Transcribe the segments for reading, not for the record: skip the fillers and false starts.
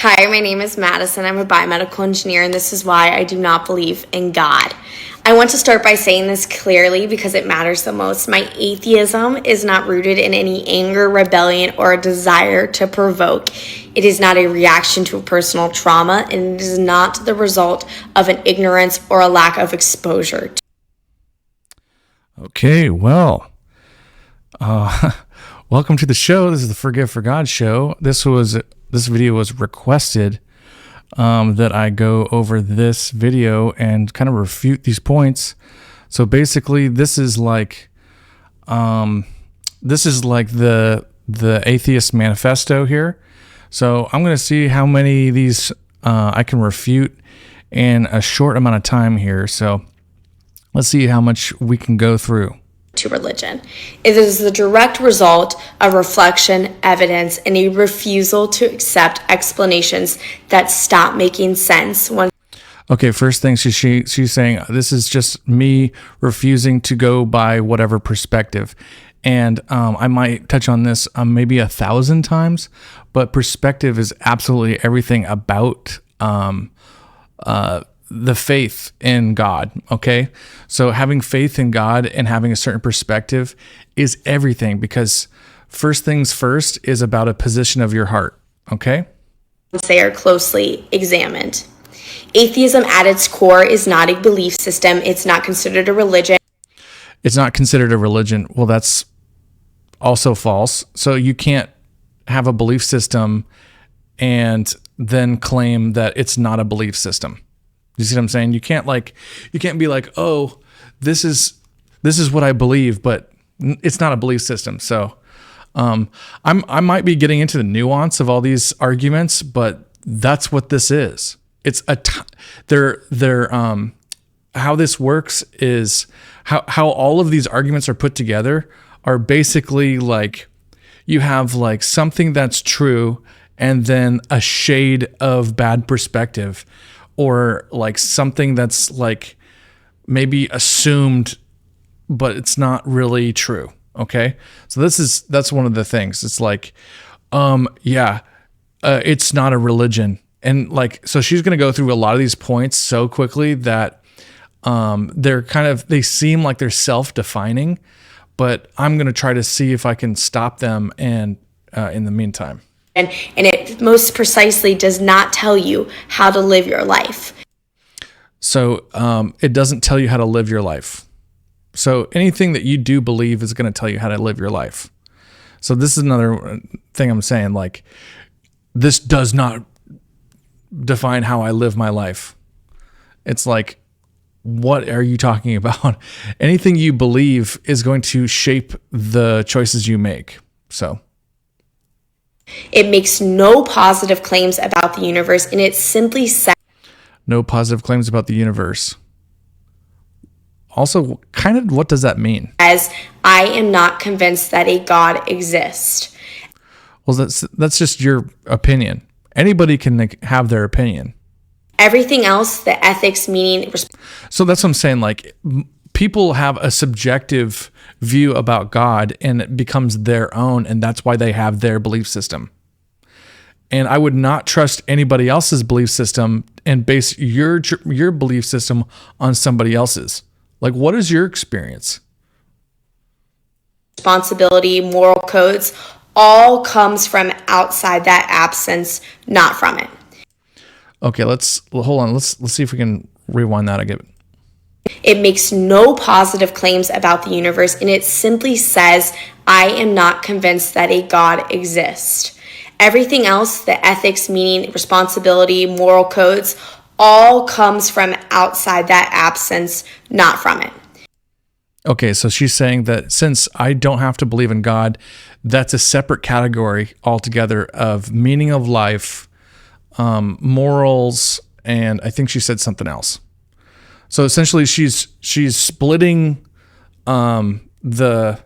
Hi, my name is Madison. I'm a biomedical engineer, and this is why I do not believe in God. I want to start by saying this clearly because it matters the most. My atheism is not rooted in any anger, rebellion, or a desire to provoke. It is not a reaction to a personal trauma, and it is not the result of an ignorance or a lack of exposure. Okay, well, welcome to the show. This is the Forgive for God show. This video was requested that I go over this video and kind of refute these points. So basically, this is like the Atheist manifesto here. So I'm going to see how many of these I can refute in a short amount of time here. So let's see how much we can go through. To religion. It is the direct result of reflection, evidence, and a refusal to accept explanations that stop making sense. Okay, first thing she's saying, this is just me refusing to go by whatever perspective. And I might touch on this maybe 1,000 times, but perspective is absolutely everything about the faith in God, okay? So having faith in God and having a certain perspective is everything, because first things first is about a position of your heart, okay? They are closely examined. Atheism at its core is not a belief system. It's not considered a religion. It's not considered a religion. Well, that's also false. So you can't have a belief system and then claim that it's not a belief system. You see what I'm saying? You can't be like, oh, this is what I believe, but it's not a belief system. So I might be getting into the nuance of all these arguments, but that's what this is. It's how this works is how all of these arguments are put together are basically like you have like something that's true and then a shade of bad perspective, or like something that's like maybe assumed, but it's not really true. Okay. So that's one of the things. It's like, it's not a religion. And like, so she's going to go through a lot of these points so quickly that they seem like they're self-defining, but I'm going to try to see if I can stop them. And in the meantime, and it most precisely does not tell you how to live your life. So it doesn't tell you how to live your life. So anything that you do believe is going to tell you how to live your life. So this is another thing I'm saying, like, this does not define how I live my life. It's like, what are you talking about? Anything you believe is going to shape the choices you make. So it makes no positive claims about the universe, and it simply says no positive claims about the universe. Also, kind of what does that mean? As I am not convinced that a God exists. Well, that's just your opinion. Anybody can have their opinion. Everything else, the ethics, meaning. So that's what I'm saying. Like, people have a subjective view about God, and it becomes their own, and that's why they have their belief system. And I would not trust anybody else's belief system and base your belief system on somebody else's. Like, what is your experience? Responsibility, moral codes, all comes from outside that absence, not from it. Okay, hold on. Let's see if we can rewind that again. It makes no positive claims about the universe, and it simply says, I am not convinced that a God exists. Everything else, the ethics, meaning, responsibility, moral codes, all comes from outside that absence, not from it. Okay, so she's saying that since I don't have to believe in God, that's a separate category altogether of meaning of life, morals, and I think she said something else. So essentially, she's splitting the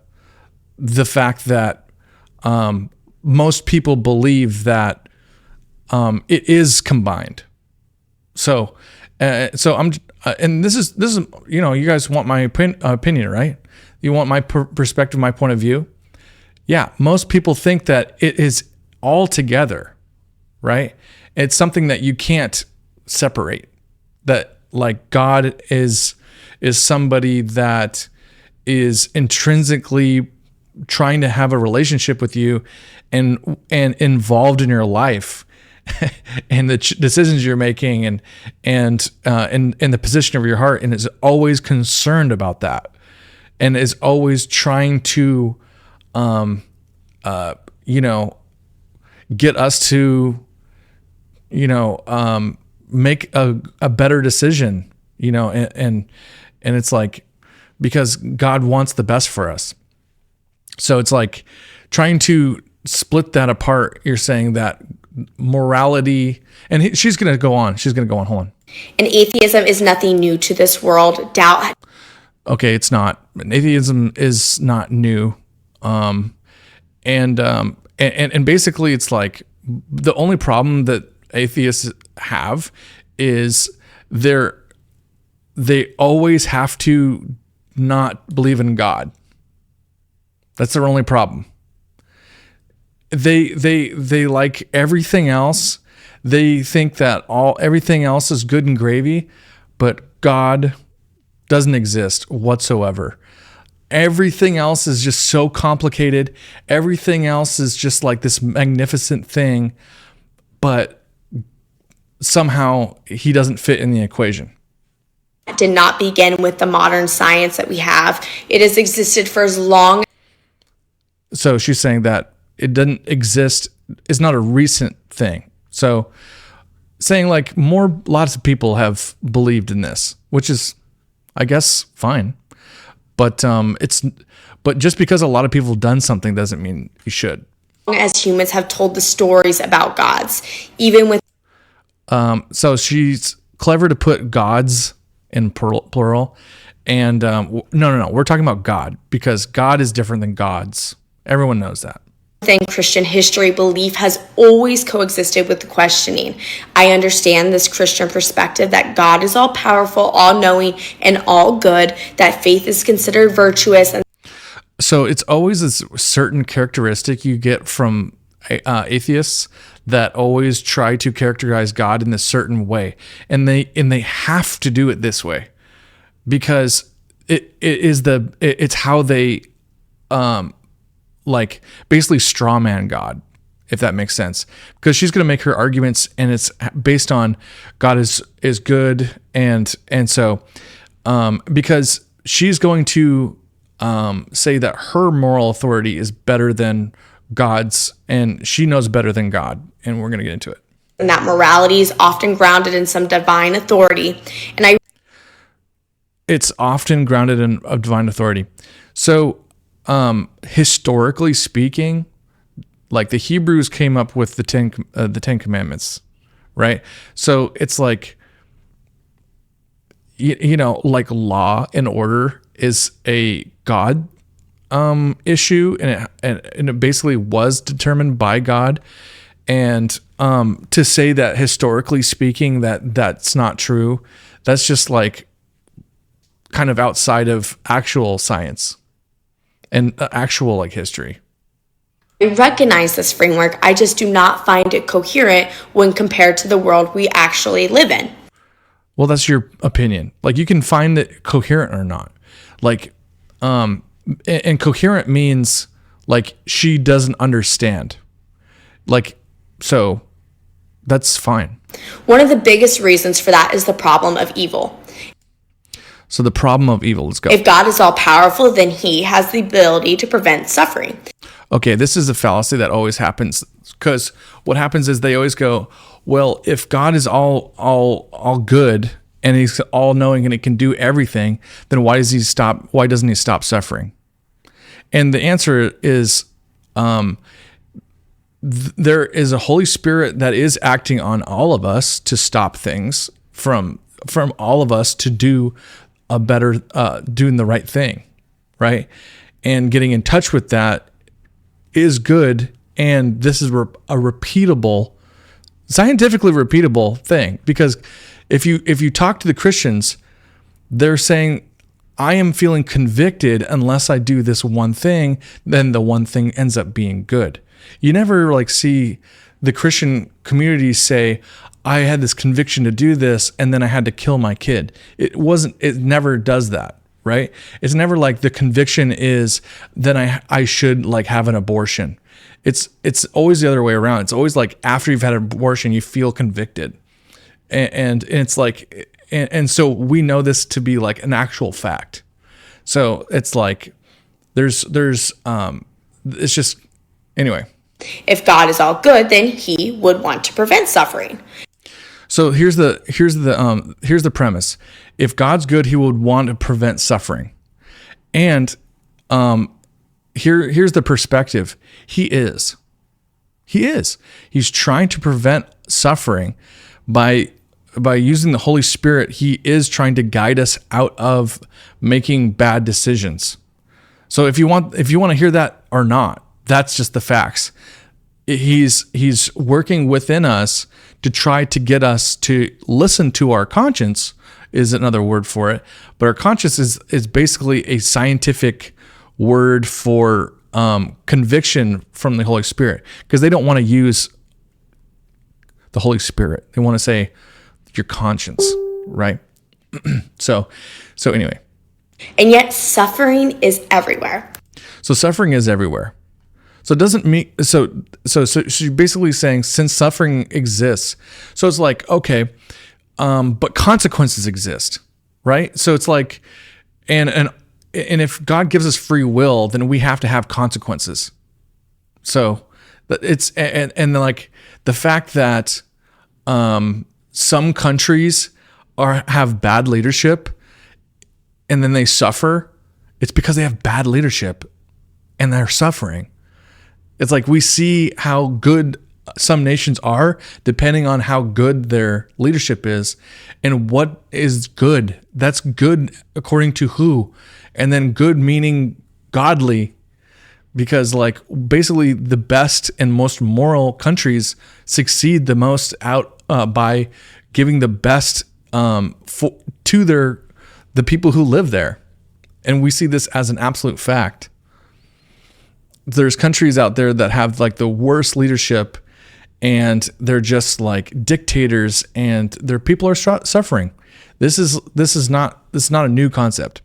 fact that most people believe that it is combined. So I'm and this is you guys want my opinion, right? You want my perspective, my point of view. Yeah, most people think that it is all together. right? It's something that you can't separate. That like God is somebody that is intrinsically trying to have a relationship with you and involved in your life and the decisions you're making and the position of your heart, and is always concerned about that and is always trying to get us to make a better decision, and it's like, because God wants the best for us. So it's like trying to split that apart. You're saying that morality, and she's going to go on. Hold on. And atheism is nothing new to this world. Doubt. Okay, it's not. Atheism is not new. And basically it's like the only problem that atheists have is they always have to not believe in God. That's their only problem. They like everything else. They think that everything else is good and gravy, but God doesn't exist whatsoever. Everything else is just so complicated. Everything else is just like this magnificent thing, but somehow he doesn't fit in the equation. Did not begin with the modern science that we have. It has existed for as long. So she's saying that it doesn't exist, it's not a recent thing. So saying like lots of people have believed in this, which is, I guess, fine. But just because a lot of people have done something doesn't mean you should. As humans have told the stories about gods, even with. So she's clever to put gods in plural. And no, we're talking about God, because God is different than gods. Everyone knows that. Within Christian history, belief has always coexisted with the questioning. I understand this Christian perspective that God is all powerful, all knowing, and all good, that faith is considered virtuous. So it's always a certain characteristic you get from atheists that always try to characterize God in this certain way. And they have to do it this way, because it's how they like basically straw man God, if that makes sense. Because she's going to make her arguments, and it's based on God is good, and so because she's going to say that her moral authority is better than God's, and she knows better than God, and we're going to get into it. And that morality is often grounded in some divine authority, and it's often grounded in a divine authority. So historically speaking, like the Hebrews came up with the Ten Commandments, right? So it's like, like law and order is a God issue, and it basically was determined by God. And to say that historically speaking that's not true, that's just like kind of outside of actual science and actual like history. I recognize this framework. I just do not find it coherent when compared to the world we actually live in. Well, that's your opinion. Like, you can find it coherent or not. Like, and coherent means like she doesn't understand. Like, so that's fine. One of the biggest reasons for that is the problem of evil. So the problem of evil, let's go. If God is all powerful, then he has the ability to prevent suffering. Okay, this is a fallacy that always happens, because what happens is they always go, well, if God is all good and he's all knowing and he can do everything, then why doesn't he stop suffering? And the answer is there is a Holy Spirit that is acting on all of us to stop things from all of us to do a better, doing the right thing, right? And getting in touch with that is good. And this is a repeatable, scientifically repeatable thing, because if you talk to the Christians, they're saying, I am feeling convicted unless I do this one thing, then the one thing ends up being good. You never like see the Christian communities say, I had this conviction to do this, and then I had to kill my kid. It never does that, right? It's never like the conviction is then I should like have an abortion. It's always the other way around. It's always like after you've had an abortion, you feel convicted. And it's like, and so we know this to be like an actual fact. So it's like, it's just, anyway. If God is all good, then he would want to prevent suffering. So here's the premise. If God's good, he would want to prevent suffering. And here's the perspective. He is. He's trying to prevent suffering by using the Holy Spirit. He is trying to guide us out of making bad decisions. So if you want to hear that or not, that's just the facts. He's working within us to try to get us to listen to our conscience, is another word for it. But our conscience is basically a scientific word for conviction from the Holy Spirit, because they don't want to use the Holy Spirit. They want to say your conscience, right? So anyway. And yet suffering is everywhere. So suffering is everywhere. So it doesn't mean so she's basically saying since suffering exists, so it's like, okay, but consequences exist, right? So it's like, and if God gives us free will, then we have to have consequences. So it's and like the fact that some countries have bad leadership and then they suffer, it's because they have bad leadership and they're suffering. It's like we see how good some nations are depending on how good their leadership is, and what is good. That's good according to who, and then good meaning godly, because like basically the best and most moral countries succeed the most out by giving the best to the people who live there, and we see this as an absolute fact. There's countries out there that have like the worst leadership, and they're just like dictators, and their people are suffering. This is not a new concept.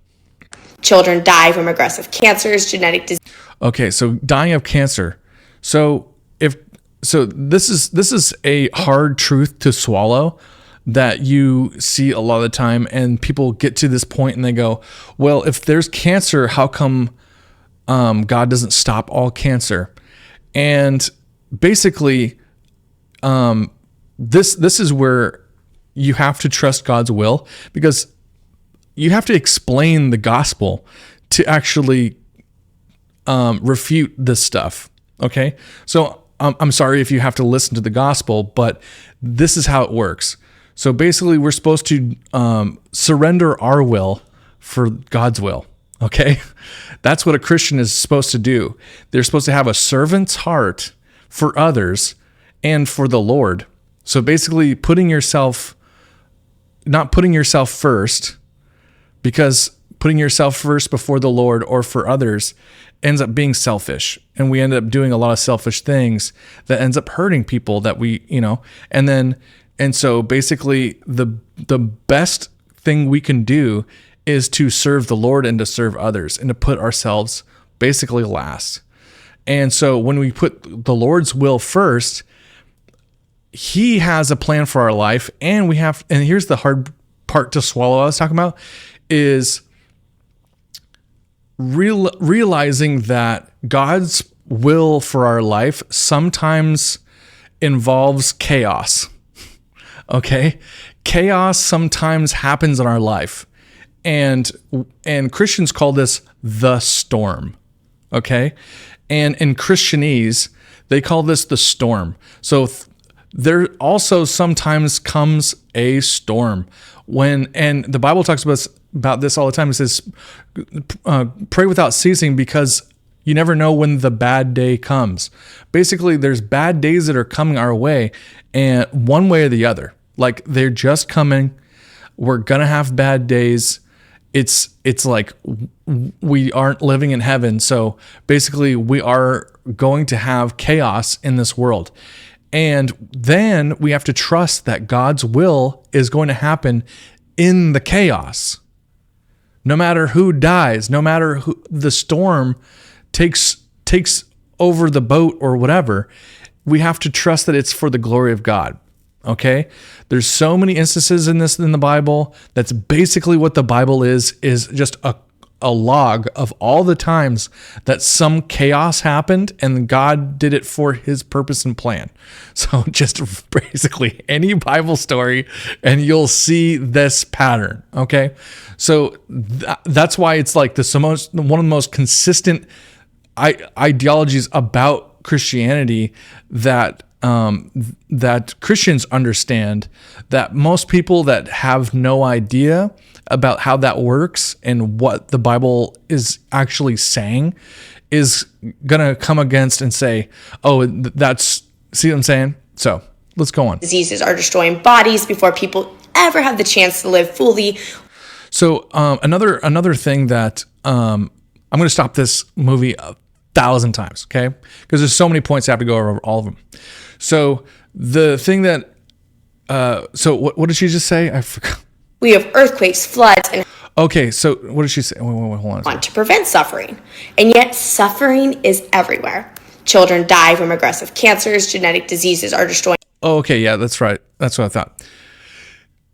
Children die from aggressive cancers, genetic disease. Okay, so dying of cancer. So this is a hard truth to swallow that you see a lot of the time, and people get to this point and they go, well, if there's cancer, how come God doesn't stop all cancer? And basically, this is where you have to trust God's will, because you have to explain the gospel to actually refute this stuff. Okay, so I'm sorry if you have to listen to the gospel, but this is how it works. So basically, we're supposed to surrender our will for God's will. Okay, that's what a Christian is supposed to do. They're supposed to have a servant's heart for others and for the Lord. So basically, not putting yourself first, because putting yourself first before the Lord or for others ends up being selfish, and we end up doing a lot of selfish things that ends up hurting people that and so basically the best thing we can do is to serve the Lord and to serve others and to put ourselves basically last. And so when we put the Lord's will first, he has a plan for our life, and here's the hard part to swallow I was talking about, is realizing that God's will for our life sometimes involves chaos. Okay? Chaos sometimes happens in our life. And Christians call this the storm. Okay? And in Christianese, they call this the storm. So there also sometimes comes a storm. And the Bible talks about this all the time. It says, pray without ceasing, because you never know when the bad day comes. Basically, there's bad days that are coming our way, and one way or the other. Like, they're just coming. We're going to have bad days. It's like we aren't living in heaven. So basically, we are going to have chaos in this world. And then we have to trust that God's will is going to happen in the chaos. No matter who dies, no matter who the storm takes over the boat or whatever, we have to trust that it's for the glory of God. Okay? There's so many instances in the Bible. That's basically what the Bible is just a log of all the times that some chaos happened and God did it for his purpose and plan. So just basically any Bible story and you'll see this pattern. Okay. So that's why it's like one of the most consistent ideologies about Christianity that Christians understand, that most people that have no idea about how that works and what the Bible is actually saying is going to come against and say, oh, see what I'm saying? So let's go on. Diseases are destroying bodies before people ever have the chance to live fully. So another thing that I'm going to stop this movie 1,000 times, okay? Because there's so many points I have to go over all of them. So the thing that, what did she just say? I forgot. We have earthquakes, floods, and okay. So what did she say? Wait, hold on. To prevent suffering, and yet suffering is everywhere. Children die from aggressive cancers. Genetic diseases are destroying. Oh, okay, yeah, that's right. That's what I thought.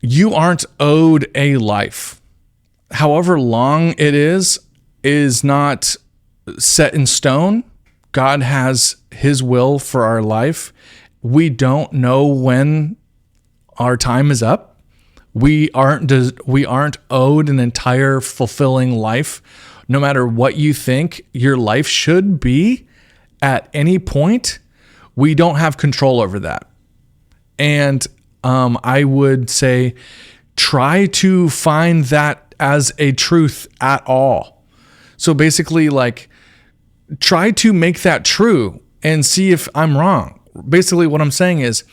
You aren't owed a life. However long it is not set in stone. God has his will for our life. We don't know when our time is up. We aren't owed an entire fulfilling life. No matter what you think your life should be at any point, we don't have control over that. And I would say try to find that as a truth at all. So basically, like, try to make that true and see if I'm wrong. Basically, what I'm saying is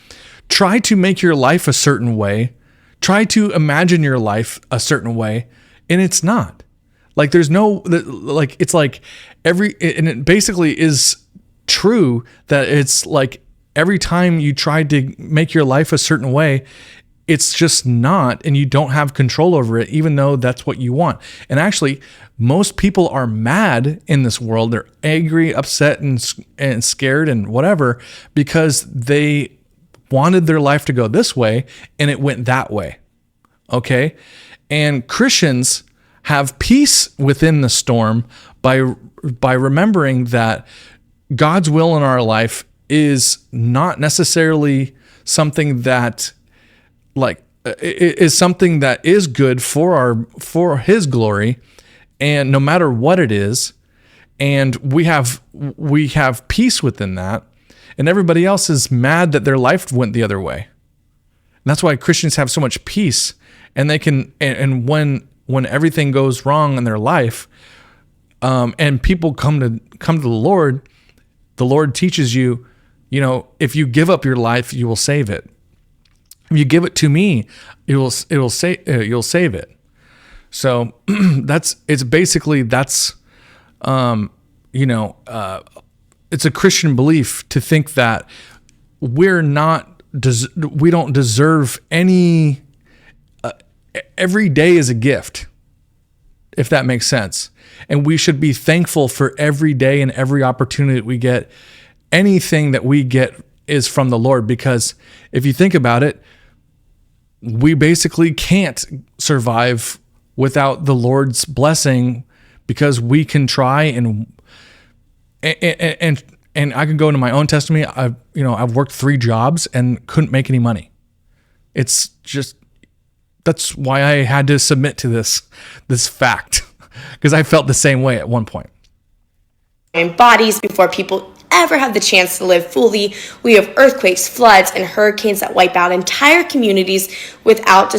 try to make your life a certain way. Try to imagine your life a certain way, and it's not. Like, there's no, like, it's like and it basically is true that it's like every time you try to make your life a certain way, it's just not, and you don't have control over it, even though that's what you want. And actually, most people are mad in this world. They're angry, upset, and scared and whatever, because they wanted their life to go this way and it went that way. Okay? And Christians have peace within the storm by remembering that God's will in our life is not necessarily something that is something that is good for his glory, and no matter what it is, and we have peace within that. And everybody else is mad that their life went the other way. And that's why Christians have so much peace, and they can, and when everything goes wrong in their life, and people come to the Lord teaches you, if you give up your life, you will save it. If you give it to me, you'll save it. So it's a Christian belief to think that we don't deserve any. Every day is a gift, if that makes sense, and we should be thankful for every day and every opportunity that we get. Anything that we get is from the Lord, because if you think about it, we basically can't survive without the Lord's blessing, because we can try and I can go into my own testimony. I've worked 3 jobs and couldn't make any money. It's just, that's why I had to submit to this fact, because I felt the same way at one point. And bodies before people ever have the chance to live fully. We have earthquakes, floods, and hurricanes that wipe out entire communities without.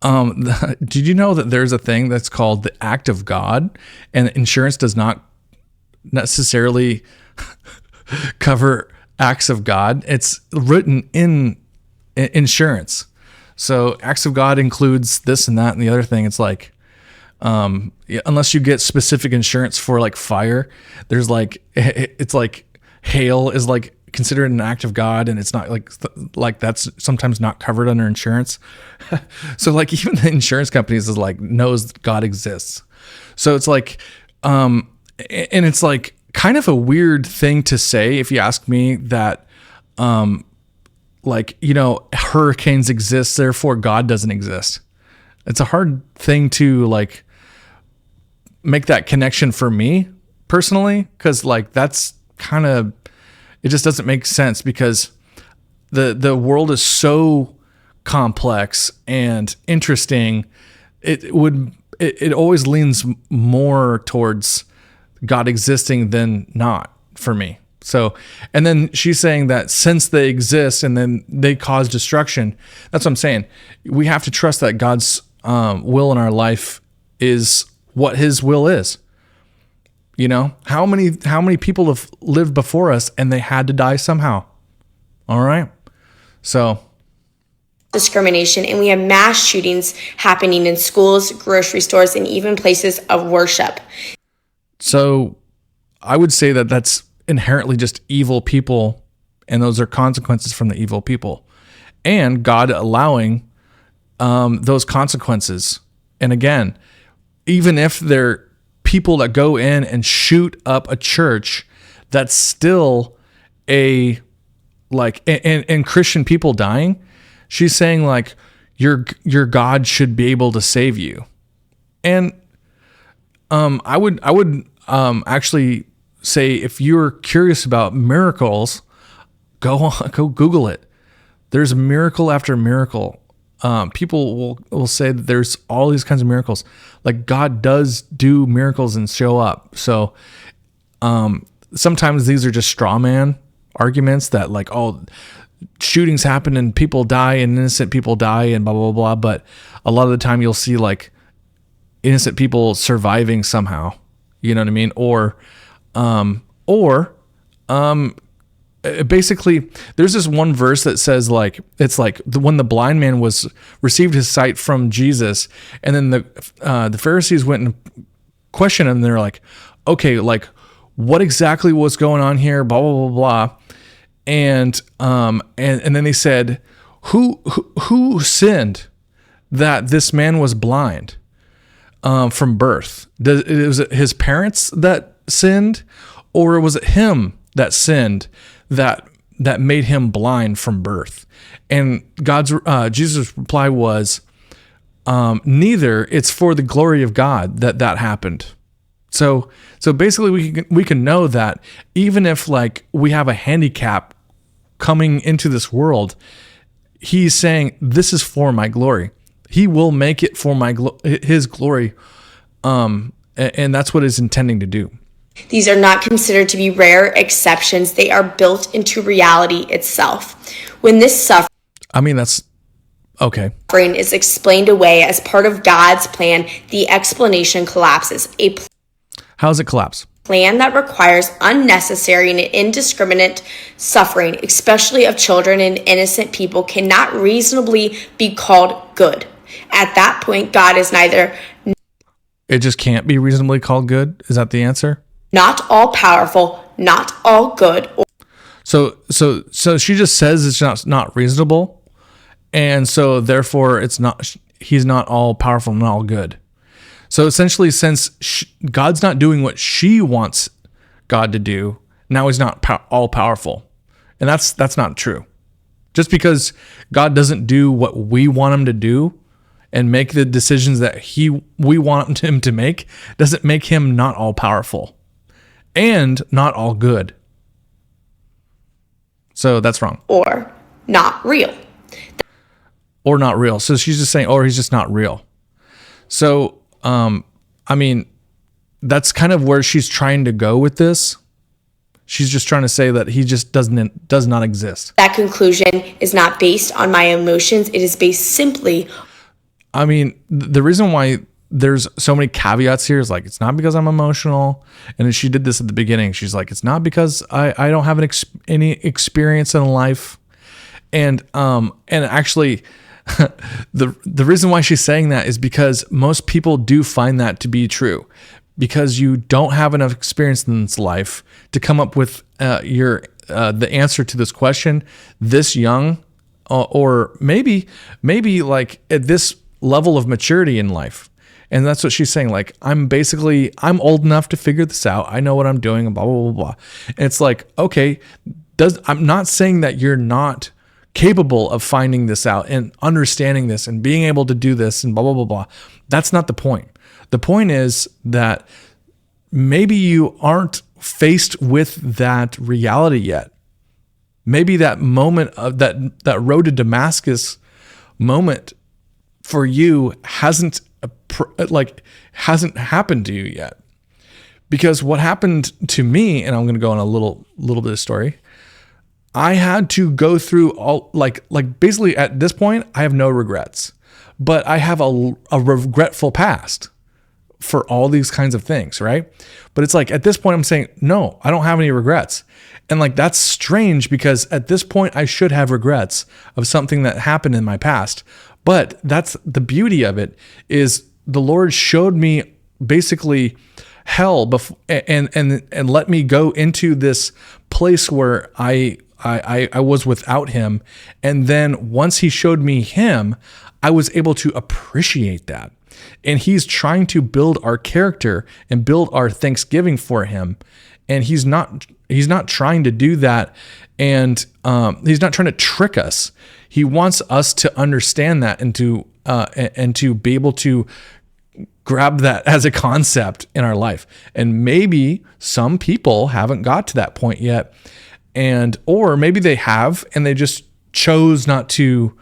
Did you know that there's a thing that's called the act of God, and insurance does not necessarily cover acts of God? It's written in insurance. So acts of God includes this and that and the other thing. It's like, unless you get specific insurance for like fire, there's like, it's like hail is like consider it an act of God, and it's not like that's sometimes not covered under insurance. So like even the insurance companies is like knows God exists. So it's like, and it's like kind of a weird thing to say if you ask me that, like, you know, hurricanes exist, therefore God doesn't exist. It's a hard thing to like make that connection for me personally, because like that's kind of, it just doesn't make sense, because the world is so complex and interesting. It always leans more towards God existing than not for me. So, and then she's saying that since they exist and then they cause destruction, that's what I'm saying. We have to trust that God's will in our life is what his will is. You know, how many people have lived before us and they had to die somehow. All right. So discrimination, and we have mass shootings happening in schools, grocery stores, and even places of worship. So I would say that that's inherently just evil people, and those are consequences from the evil people, and God allowing those consequences. And again, even if they're people that go in and shoot up a church, that's still a like, and Christian people dying. She's saying like your God should be able to save you. And I would actually say, if you're curious about miracles, go Google it. There's miracle after miracle. People will say that there's all these kinds of miracles. Like God does do miracles and show up. So sometimes these are just straw man arguments that like, oh, shootings happen and people die and innocent people die and blah, blah, blah. But a lot of the time you'll see like innocent people surviving somehow, you know what I mean? Or basically there's this one verse that says like, it's like when the blind man received his sight from Jesus, and then the Pharisees went and questioned him, and they're like, okay, like what exactly was going on here, blah, blah, blah, blah. And then they said, who sinned that this man was blind from birth? Was it his parents that sinned, or was it him that sinned that made him blind from birth? And Jesus' reply was, neither. It's for the glory of God that happened. So basically we can know that even if like we have a handicap coming into this world, he's saying this is for my glory. He will make it for his glory. And that's what he's intending to do. These are not considered to be rare exceptions. They are built into reality itself. When this suffering that's okay. Is explained away as part of God's plan, the explanation collapses. How does it collapse? Plan that requires unnecessary and indiscriminate suffering, especially of children and innocent people, cannot reasonably be called good. At that point, God is neither. It just can't be reasonably called good? Is that the answer? Not all powerful, not all good. So she just says it's not reasonable, and so therefore he's not all powerful and all good. So essentially, since God's not doing what she wants God to do, now he's not all powerful, and that's not true. Just because God doesn't do what we want him to do and make the decisions that we want him to make doesn't make him not all powerful and not all good. So that's wrong. Or not real. Or not real. So she's just saying, or he's just not real. So, that's kind of where she's trying to go with this. She's just trying to say that he just does not exist. That conclusion is not based on my emotions. It is based simply. The reason why there's so many caveats here is like, it's not because I'm emotional. And she did this at the beginning. She's like, it's not because I don't have any experience in life. And actually the reason why she's saying that is because most people do find that to be true, because you don't have enough experience in this life to come up with your the answer to this question this young, or maybe like at this level of maturity in life. And that's what she's saying. Like, I'm old enough to figure this out. I know what I'm doing, and blah, blah, blah, blah. And it's like, okay, I'm not saying that you're not capable of finding this out and understanding this and being able to do this and blah, blah, blah, blah. That's not the point. The point is that maybe you aren't faced with that reality yet. Maybe that moment of that road to Damascus moment for you hasn't happened to you yet. Because what happened to me, and I'm going to go on a little bit of story. I had to go through all like basically at this point, I have no regrets, but I have a regretful past for all these kinds of things, right? But it's like at this point, I'm saying, no, I don't have any regrets. And like, that's strange because at this point, I should have regrets of something that happened in my past. But that's the beauty of it, is the Lord showed me basically hell before, and let me go into this place where I was without him. And then once he showed me him, I was able to appreciate that. And he's trying to build our character and build our thanksgiving for him. And he's not trying to do that. And he's not trying to trick us. He wants us to understand that and to be able to grab that as a concept in our life. And maybe some people haven't got to that point yet. Or maybe they have, and they just chose not to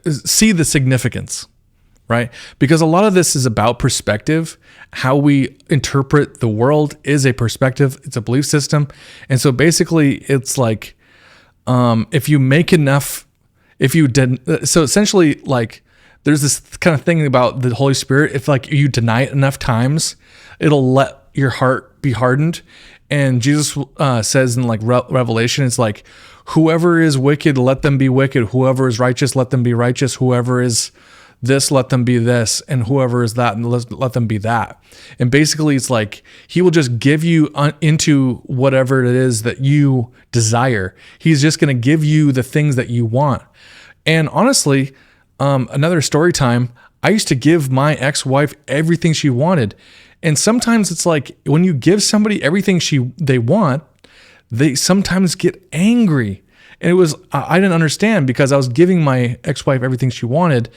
see the significance, right? Because a lot of this is about perspective. How we interpret the world is a perspective. It's a belief system. And so basically it's like, if you make enough, so essentially like there's this kind of thing about the Holy Spirit. If like you deny it enough times, it'll let your heart be hardened. And Jesus says in like Revelation, it's like, whoever is wicked, let them be wicked. Whoever is righteous, let them be righteous. Whoever is this, let them be this. And whoever is that, and let them be that. And basically it's like, he will just give you into whatever it is that you desire. He's just going to give you the things that you want. And honestly, another story time, I used to give my ex-wife everything she wanted. And sometimes it's like when you give somebody everything they want, they sometimes get angry. And it was, I didn't understand because I was giving my ex-wife everything she wanted.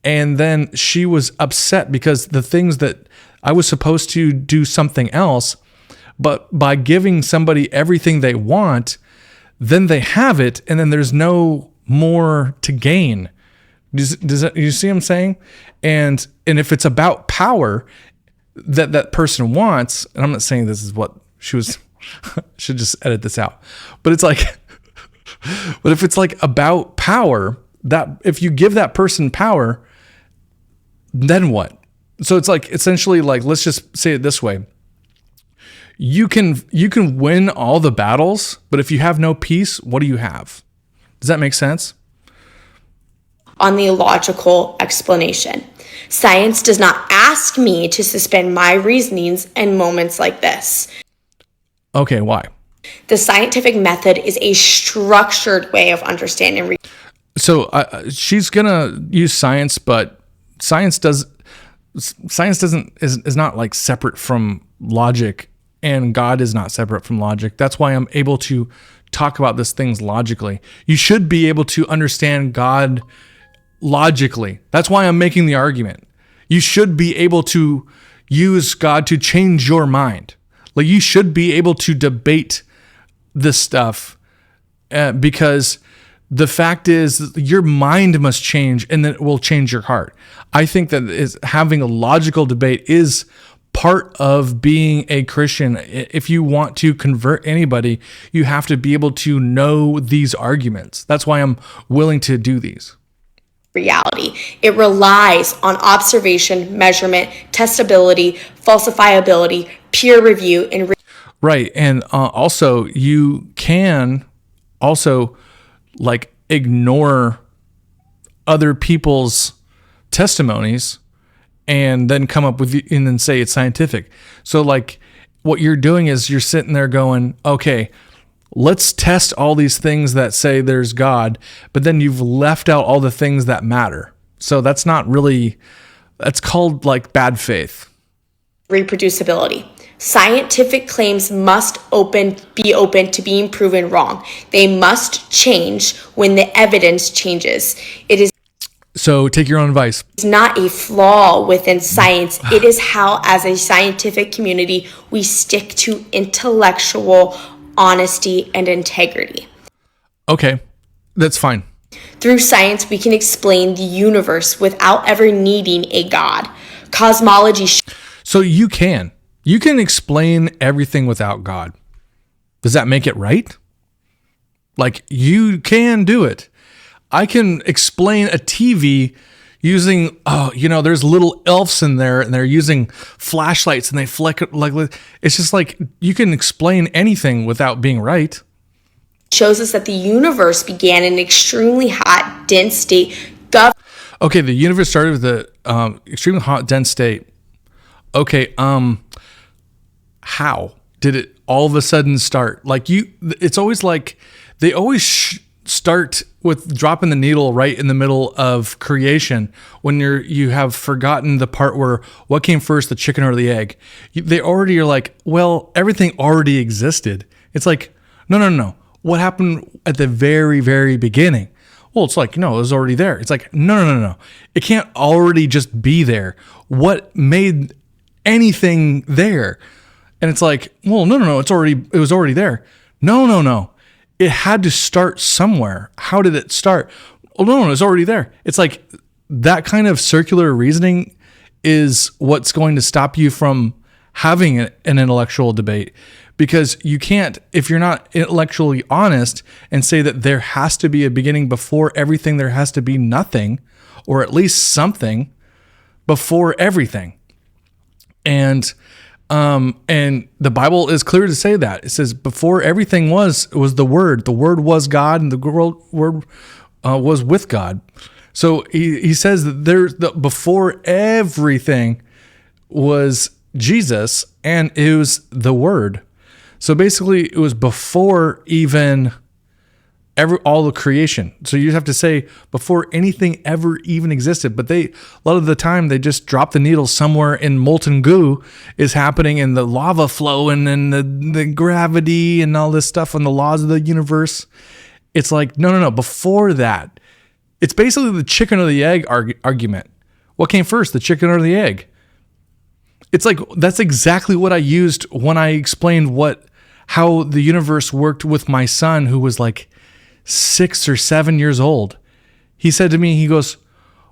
And then she was upset because the things that I was supposed to do something else, but by giving somebody everything they want, then they have it. And then there's no more to gain. You see what I'm saying? And if it's about power that person wants, and I'm not saying this is what she was, should just edit this out, but it's like, but if it's like about power, that if you give that person power, then what? So it's like, essentially like, let's just say it this way. You can win all the battles, but if you have no peace, what do you have? Does that make sense? On the logical explanation. Science does not ask me to suspend my reasonings in moments like this. Okay, why? The scientific method is a structured way of understanding. So she's gonna use science, but science is not like separate from logic, and God is not separate from logic. That's why I'm able to talk about these things logically. You should be able to understand God logically. That's why I'm making the argument. You should be able to use God to change your mind. Like, you should be able to debate this stuff because the fact is your mind must change, and then it will change your heart. I think that having a logical debate is part of being a Christian. If you want to convert anybody, you have to be able to know these arguments. That's why I'm willing to do these. Reality. It relies on observation, measurement, testability, falsifiability, peer review, and right. And also, you can also like ignore other people's testimonies and then come up with and then say it's scientific. So like what you're doing is you're sitting there going, okay, let's test all these things that say there's God, but then you've left out all the things that matter. So that's not really, that's called like bad faith. Reproducibility. Scientific claims must be open to being proven wrong. They must change when the evidence changes. It is So take your own advice. not a flaw within science. It is how, as a scientific community, we stick to intellectual honesty and integrity. Okay, that's fine. Through science, we can explain the universe without ever needing a God. Cosmology. So you can explain everything without God. Does that make it right? Like, you can do it. I can explain a TV using, there's little elves in there and they're using flashlights and they flick it like, it's just like, you can explain anything without being right. Shows us that the universe began in an extremely hot, dense state. Okay, the universe started with the extremely hot, dense state. Okay, how did it all of a sudden start? Like it's always like they always start with dropping the needle right in the middle of creation when you have forgotten the part where what came first, the chicken or the egg. They already are like, well, everything already existed. It's like, no. What happened at the very, very beginning? Well, it's like, no, it was already there. It's like, no. It can't already just be there. What made anything there? And it's like, well, no, it was already there. No. It had to start somewhere. How did it start? Oh, no, it was already there. It's like that kind of circular reasoning is what's going to stop you from having an intellectual debate, because you can't, if you're not intellectually honest and say that there has to be a beginning before everything, there has to be nothing, or at least something before everything. And the Bible is clear to say that. It says before everything was the Word. The Word was God, and the Word was with God. So he says that before everything was Jesus, and it was the Word. So basically, it was before even all the creation. So you have to say before anything ever even existed. But a lot of the time they just drop the needle somewhere in molten goo is happening, and the lava flowing and the gravity and all this stuff and the laws of the universe. It's like, no. Before that, it's basically the chicken or the egg argument. What came first, the chicken or the egg? It's like, that's exactly what I used when I explained how the universe worked with my son, who was like 6 or 7 years old. He said to me, he goes,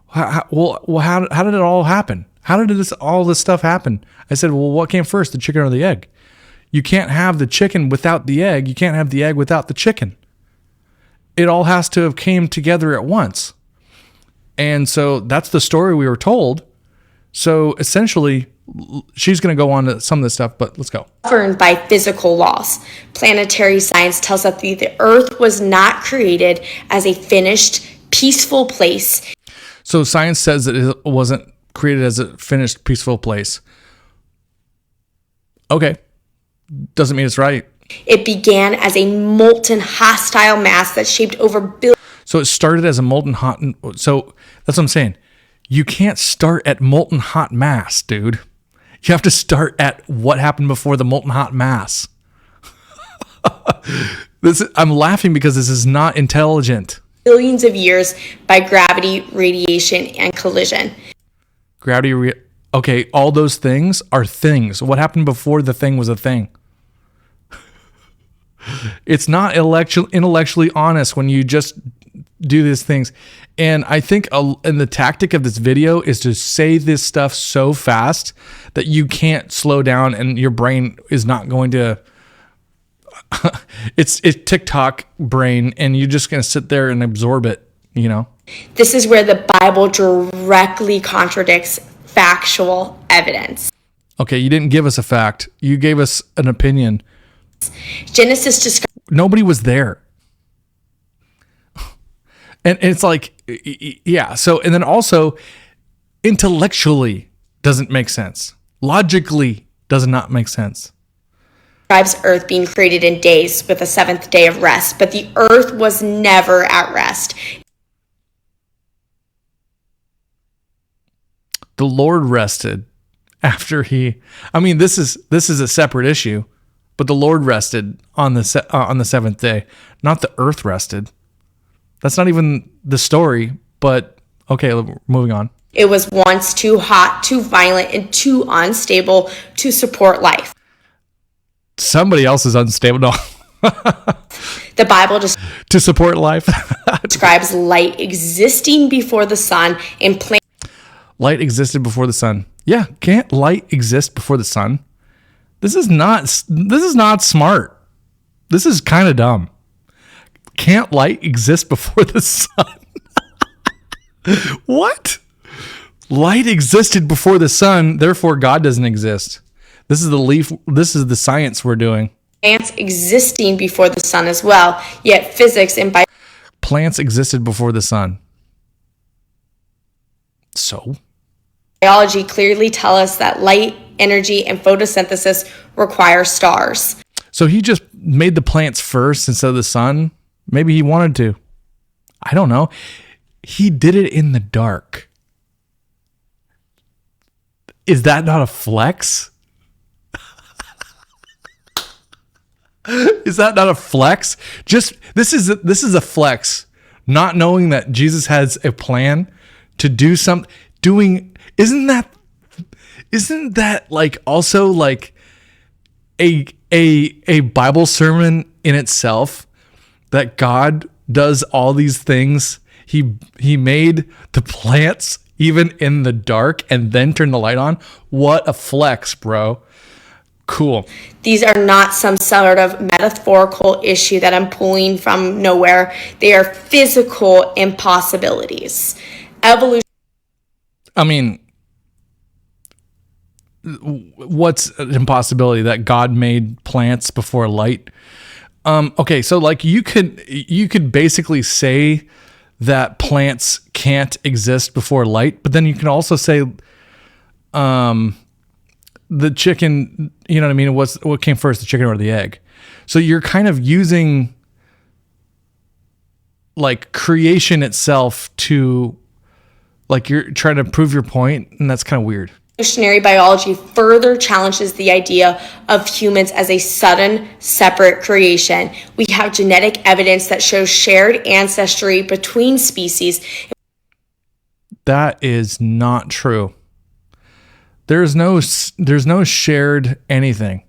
how did it all happen? How did all this stuff happen? I said, well, what came first, the chicken or the egg? You can't have the chicken without the egg. You can't have the egg without the chicken. It all has to have came together at once. And so that's the story we were told. So essentially, she's going to go on to some of this stuff, but let's go. Governed by physical laws. Planetary science tells us that the Earth was not created as a finished, peaceful place. So science says that it wasn't created as a finished, peaceful place. Okay. Doesn't mean it's right. It began as a molten, hostile mass that shaped over billions. So it started as a molten hot. So that's what I'm saying. You can't start at molten hot mass, dude. You have to start at what happened before the molten hot mass. I'm laughing because this is not intelligent. Billions of years by gravity, radiation, and collision. Okay, all those things are things. What happened before the thing was a thing? It's not intellectually honest when you just do these things. And I think and the tactic of this video is to say this stuff so fast that you can't slow down, and your brain is not going to it's TikTok brain, and you're just going to sit there and absorb it, This is where the Bible directly contradicts factual evidence. Okay, you didn't give us a fact. You gave us an opinion. Genesis describes nobody was there. And it's like, yeah. So, and then also intellectually doesn't make sense. Logically does not make sense. describes earth being created in days with a seventh day of rest, but the earth was never at rest. The Lord rested after this is a separate issue, but the Lord rested on the seventh day, not the earth rested. That's not even the story, but okay, moving on. It was once too hot, too violent, and too unstable to support life. Somebody else is unstable. No. The Bible just to support life describes light existing before the sun and plants. Light existed before the sun. Yeah, can't light exist before the sun? This is not smart. This is kind of dumb. Can't light exist before the sun? What? Light existed before the sun, therefore God doesn't exist. This is the science we're doing. Plants existing before the sun as well, yet physics and plants existed before the sun. So? Biology clearly tell us that light, energy, and photosynthesis require stars. So he just made the plants first instead of the sun? Maybe he wanted to. I don't know. He did it in the dark. Is that not a flex? Is that not a flex? This is a flex. Not knowing that Jesus has a plan to do something. Isn't that like also like a Bible sermon in itself, that God does all these things? He made the plants even in the dark and then turned the light on. What a flex, bro. Cool. These are not some sort of metaphorical issue that I'm pulling from nowhere. They are physical impossibilities. Evolution. I mean, what's an impossibility? That God made plants before light? Okay, so like you could basically say that plants can't exist before light, but then you can also say the chicken, you know what I mean? What came first, the chicken or the egg? So you're kind of using like creation itself to, like, you're trying to prove your point, and that's kind of weird. Evolutionary biology further challenges the idea of humans as a sudden, separate creation. We have genetic evidence that shows shared ancestry between species. That is not true. There's no shared anything.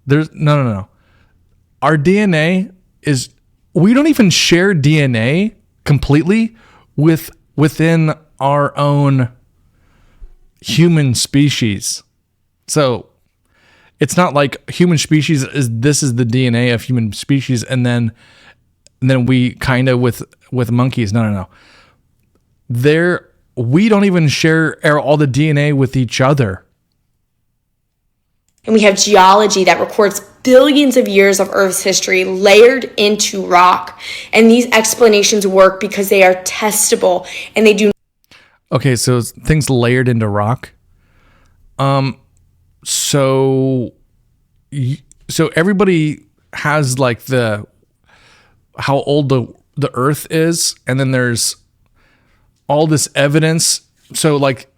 There's no. Our DNA is, we don't even share DNA completely within our own human species. So it's not like human species this is the DNA of human species, and then we kind of with monkeys. No. We don't even share all the DNA with each other. And we have geology that records billions of years of Earth's history layered into rock. And these explanations work because they are testable and they do. Okay, so things layered into rock. So everybody has like how old the Earth is, and then there's all this evidence. So like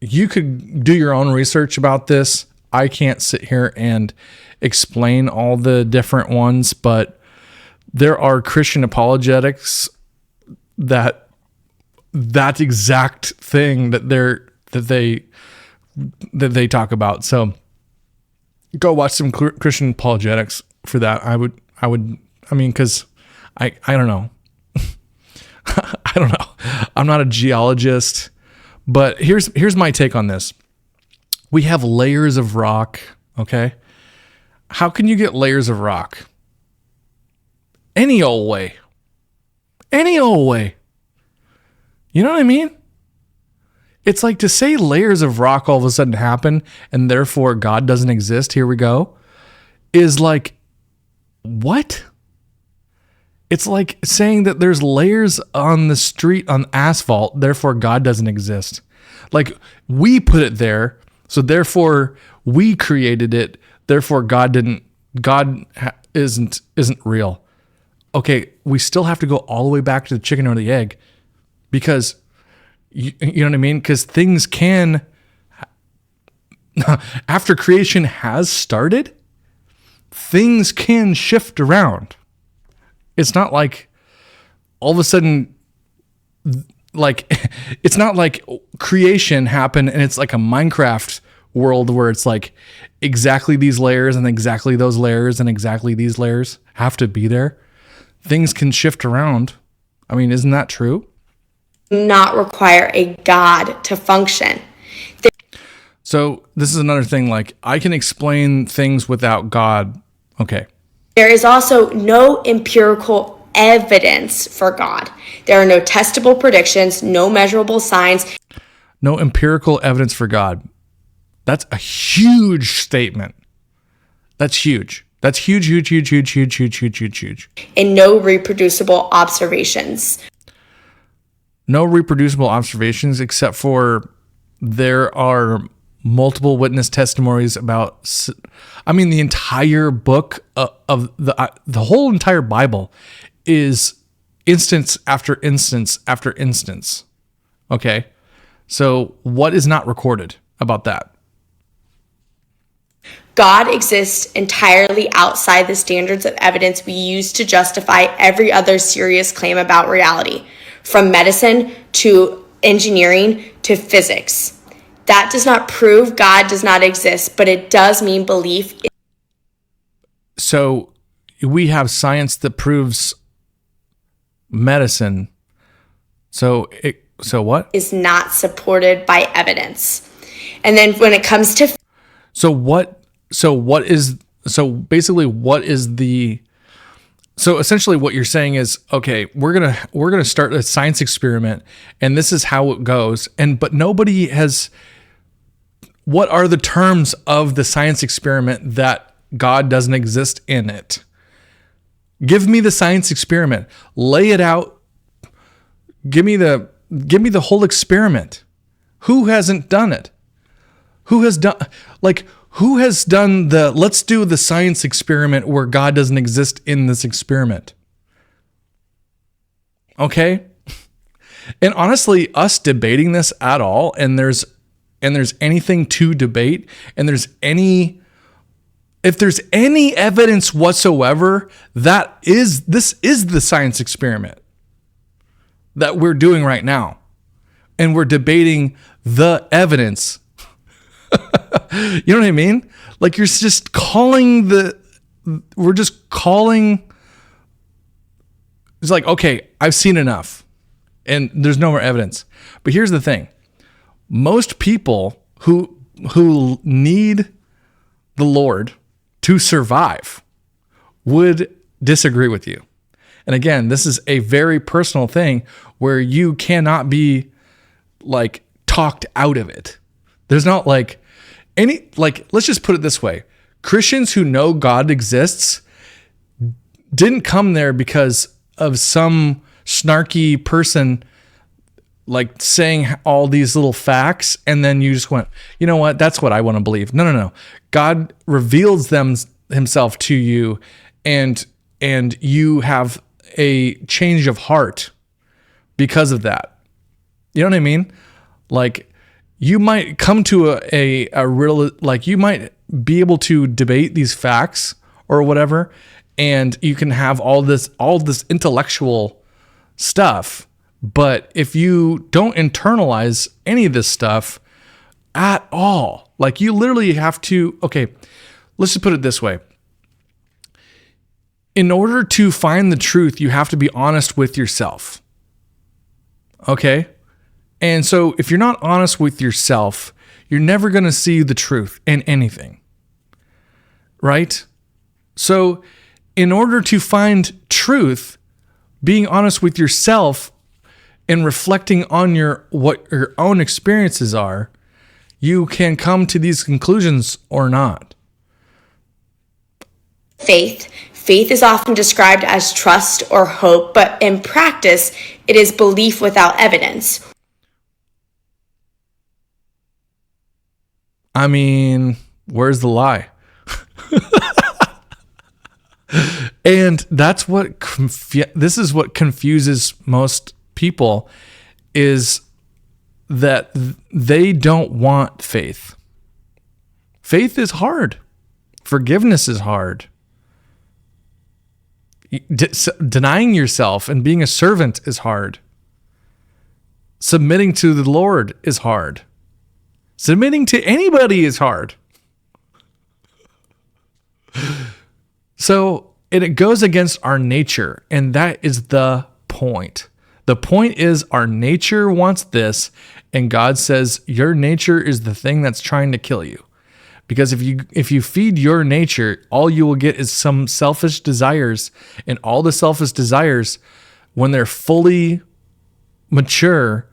you could do your own research about this. I can't sit here and explain all the different ones, but there are Christian apologetics that exact thing that they talk about. So go watch some Christian apologetics for that. I mean, cause I don't know. I don't know. I'm not a geologist, but here's my take on this. We have layers of rock, okay? How can you get layers of rock? Any old way. Any old way. You know what I mean? It's like to say layers of rock all of a sudden happen and therefore God doesn't exist, here we go, is like, what? It's like saying that there's layers on the street on asphalt, therefore God doesn't exist. Like we put it there, so therefore we created it, therefore God didn't God isn't real. Okay, we still have to go all the way back to the chicken or the egg, because you know what I mean? Because things can, after creation has started, things can shift around. It's not like all of a sudden, like, it's not like creation happened and it's like a Minecraft world where it's like exactly these layers and exactly those layers and exactly these layers have to be there. Things can shift around. I mean, isn't that true? Not require a God to function. So this is another thing, like, I can explain things without God. Okay. There is also no empirical evidence for God. There are no testable predictions, no measurable signs. No empirical evidence for God. That's a huge statement. That's huge. That's huge, huge, huge, huge, huge, huge, huge, huge, huge. And no reproducible observations. No reproducible observations, except for there are multiple witness testimonies about, I mean, the entire book of the whole entire Bible is instance after instance after instance. Okay. So what is not recorded about that? God exists entirely outside the standards of evidence we use to justify every other serious claim about reality, from medicine to engineering to physics. That does not prove God does not exist, but it does mean belief. So we have science that proves medicine. So what? Is not supported by evidence. And then when it comes to essentially what you're saying is, okay, we're going to start a science experiment and this is how it goes. But nobody has, what are the terms of the science experiment that God doesn't exist in it? Give me the science experiment. Lay it out. Give me the whole experiment. Who hasn't done it? Who has done let's do the science experiment where God doesn't exist in this experiment? Okay? And honestly, us debating this at all, and there's anything to debate, and if there's any evidence whatsoever, this is the science experiment that we're doing right now. And we're debating the evidence. You know what I mean? Like, we're just calling, it's like, okay, I've seen enough and there's no more evidence. But here's the thing. Most people who need the Lord to survive would disagree with you. And again, this is a very personal thing where you cannot be like talked out of it. There's not like let's just put it this way. Christians who know God exists didn't come there because of some snarky person like saying all these little facts and then you just went, you know what, that's what I want to believe. No. God reveals himself to you and you have a change of heart because of that. You know what I mean? Like, you might come to a real, like, you might be able to debate these facts or whatever, and you can have all this intellectual stuff. But if you don't internalize any of this stuff at all, like, you literally have to, okay, let's just put it this way. In order to find the truth, you have to be honest with yourself. Okay? And so if you're not honest with yourself, you're never going to see the truth in anything. Right? So in order to find truth, being honest with yourself and reflecting on what your own experiences are, you can come to these conclusions or not. Faith is often described as trust or hope, but in practice, it is belief without evidence. I mean, where's the lie? And that's what this is what confuses most people, is that they don't want faith. Faith is hard. Forgiveness is hard. Denying yourself and being a servant is hard. Submitting to the Lord is hard. Submitting to anybody is hard. So it goes against our nature, and that is the point. The point is our nature wants this, and God says your nature is the thing that's trying to kill you. Because if you feed your nature, all you will get is some selfish desires, and all the selfish desires, when they're fully mature,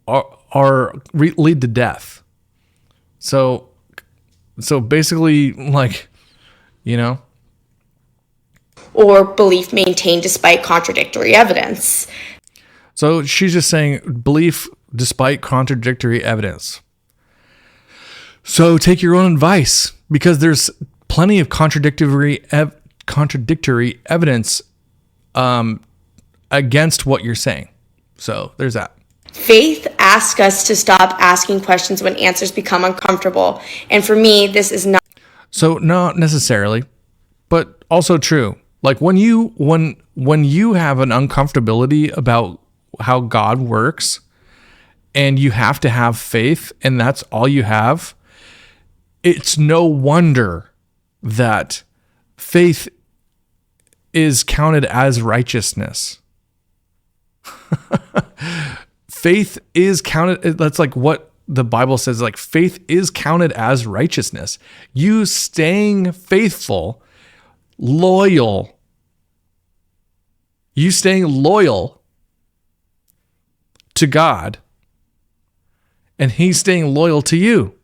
lead to death. So basically, like, you know. Or belief maintained despite contradictory evidence. So she's just saying belief despite contradictory evidence. So take your own advice, because there's plenty of contradictory evidence against what you're saying. So there's that. Faith asks us to stop asking questions when answers become uncomfortable. And for me, this is not. So not necessarily, but also true. Like when you have an uncomfortability about how God works, and you have to have faith, and that's all you have, it's no wonder that faith is counted as righteousness. Faith is counted. That's like what the Bible says, like faith is counted as righteousness. You staying faithful, loyal. You staying loyal to God, and He's staying loyal to you.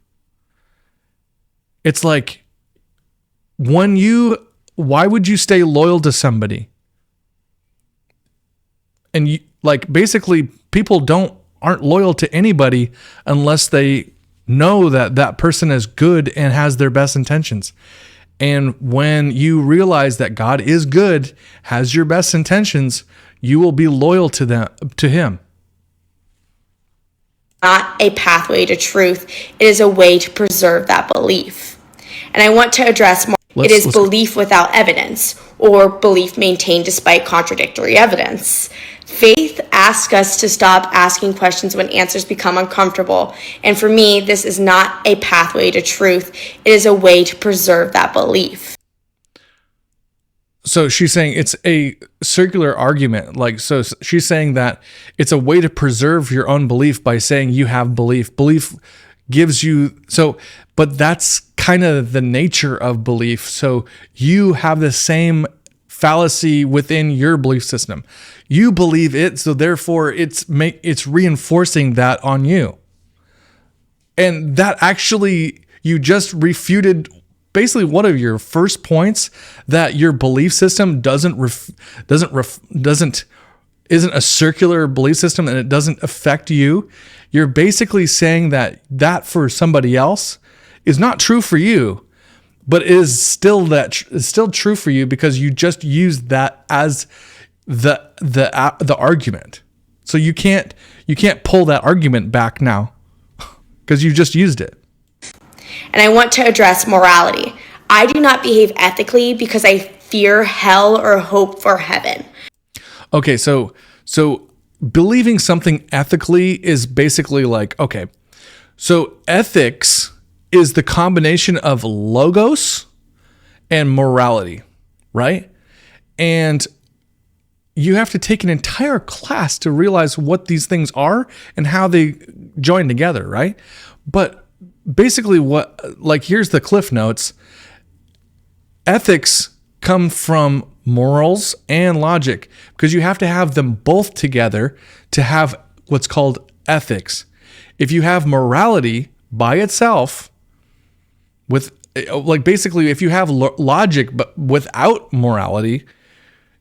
It's like, why would you stay loyal to somebody? And you, like, basically people aren't loyal to anybody unless they know that that person is good and has their best intentions. And when you realize that God is good, has your best intentions, you will be loyal to Him. Not a pathway to truth. It is a way to preserve that belief. And I want to address more. It is belief without evidence, or belief maintained despite contradictory evidence. Faith asks us to stop asking questions when answers become uncomfortable. And for me, this is not a pathway to truth. It is a way to preserve that belief. So she's saying it's a circular argument. Like, so she's saying that it's a way to preserve your own belief by saying you have belief. Belief gives you, but that's kind of the nature of belief. So you have the same fallacy within your belief system. You believe it, so therefore it's reinforcing that on you. And that actually, you just refuted basically one of your first points, that your belief system isn't a circular belief system and it doesn't affect you. You're basically saying that for somebody else is not true for you, but is still true for you, because you just used that as the argument. So you can't pull that argument back now, because you just used it. And I want to address morality. I do not behave ethically because I fear hell or hope for heaven. Okay, so believing something ethically is basically like, okay, so ethics is the combination of logos and morality, right? And you have to take an entire class to realize what these things are and how they join together, right? But basically here's the Cliff Notes. Ethics come from morals and logic, because you have to have them both together to have what's called ethics. If you have morality by itself, if you have logic but without morality,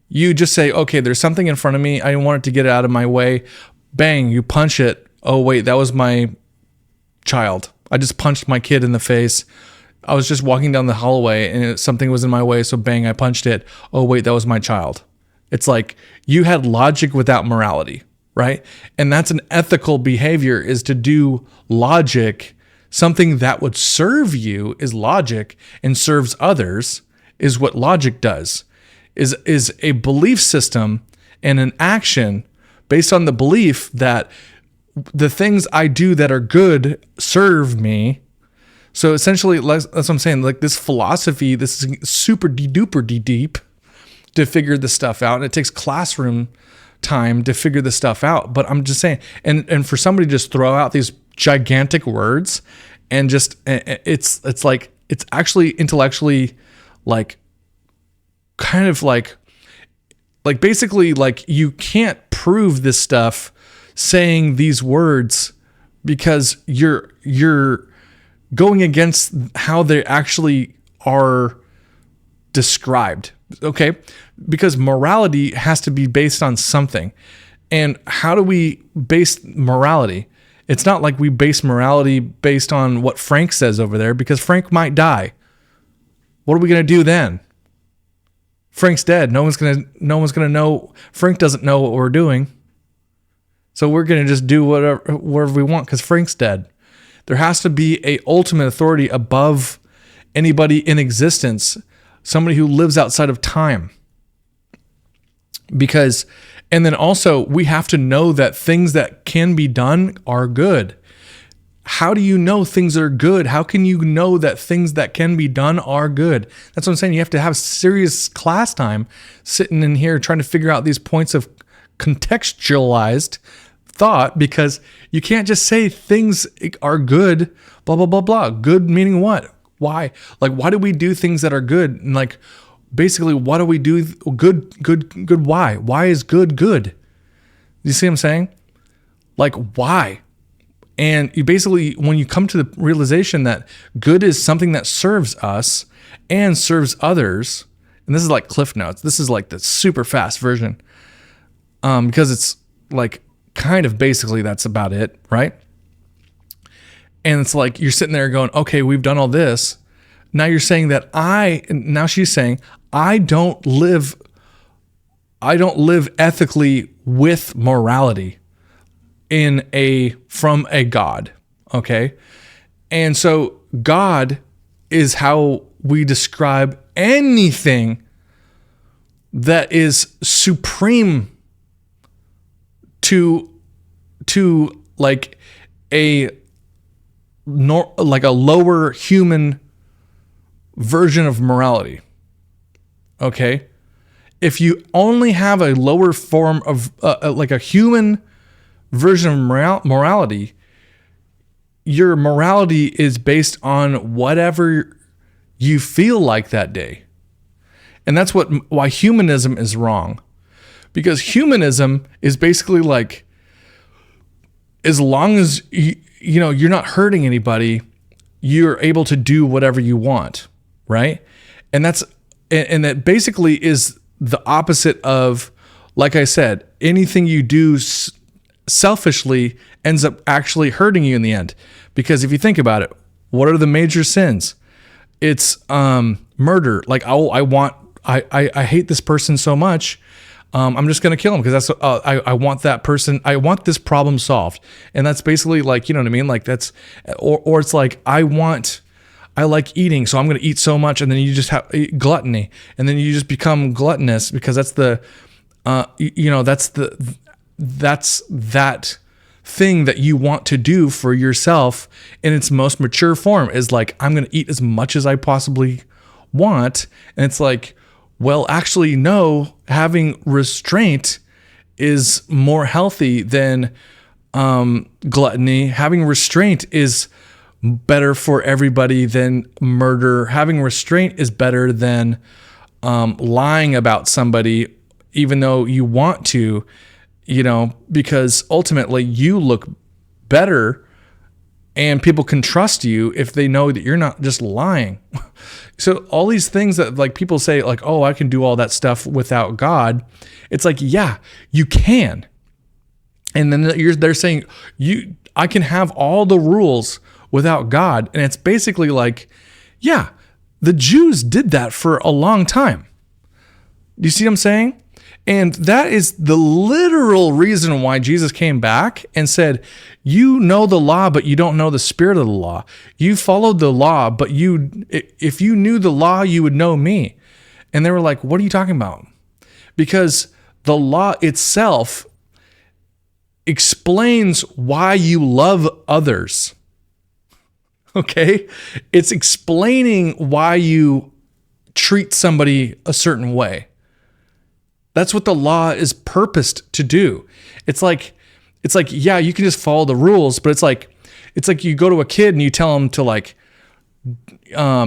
you just say, okay, there's something in front of me, I want it to get out of my way. Bang, you punch it. Oh wait, that was my child. I just punched my kid in the face. I was just walking down the hallway and something was in my way, so bang, I punched it. Oh wait, that was my child. It's like you had logic without morality, right? And that's an ethical behavior, is to do logic. Something that would serve you is logic, and serves others is what logic does. Is a belief system and an action based on the belief that the things I do that are good serve me. So essentially, that's what I'm saying. Like this philosophy, this is super duper deep to figure this stuff out. And it takes classroom time to figure this stuff out. But I'm just saying, and for somebody to just throw out these gigantic words and just, it's like, it's actually intellectually like kind of like basically like you can't prove this stuff saying these words because you're going against how they actually are described. Okay? Because morality has to be based on something. And how do we base morality? It's not like we base morality based on what Frank says over there, because Frank might die. What are we going to do then? Frank's dead. No one's going to know. Frank doesn't know what we're doing. So we're going to just do whatever we want because Frank's dead. There has to be a ultimate authority above anybody in existence, somebody who lives outside of time. And then also we have to know that things that can be done are good. How do you know things are good? How can you know that things that can be done are good? That's what I'm saying. You have to have serious class time sitting in here trying to figure out these points of contextualized thought, because you can't just say things are good, blah, blah, blah, blah. Good meaning what? Why? Like, why do we do things that are good? And like, basically, what do we do? Good, why? Why is good? You see what I'm saying? Like, why? And you basically, when you come to the realization that good is something that serves us and serves others, and this is like Cliff Notes. This is like the super fast version, because it's like kind of basically that's about it, right? And it's like you're sitting there going, okay, we've done all this. Now you're saying that now she's saying, I don't live ethically with morality from a God. Okay. And so God is how we describe anything that is supreme to like a lower human version of morality. Okay. If you only have a lower form of like a human version of morality, your morality is based on whatever you feel like that day. And that's why humanism is wrong. Because humanism is basically like, as long as you're not hurting anybody, you're able to do whatever you want, right? And that basically is the opposite of, like I said, anything you do selfishly ends up actually hurting you in the end. Because if you think about it, what are the major sins? It's murder. Like, I hate this person so much, I'm just going to kill him because that's I want that person. I want this problem solved, and that's basically like, you know what I mean? Like that's, or it's like I like eating, so I'm going to eat so much, and then you just have gluttony, and then you just become gluttonous because that's that's that thing that you want to do for yourself in its most mature form is like, I'm going to eat as much as I possibly want. And it's like, well, actually, no, having restraint is more healthy than gluttony. Having restraint is better for everybody than murder. Having restraint is better than lying about somebody, even though you want to, because ultimately you look better and people can trust you if they know that you're not just lying. So all these things that like people say like, oh, I can do all that stuff without God. It's like, yeah, you can. And then they're saying I can have all the rules without God. And it's basically like, Yeah, the Jews did that for a long time. Do you see what I'm saying? And that is the literal reason why Jesus came back and said, you know the law, but you don't know the spirit of the law. You followed the law, but if you knew the law, you would know me. And they were like, what are you talking about? Because the law itself explains why you love others. Okay? It's explaining why you treat somebody a certain way. That's what the law is purposed to do. It's like, yeah, you can just follow the rules, but it's like you go to a kid and you tell them to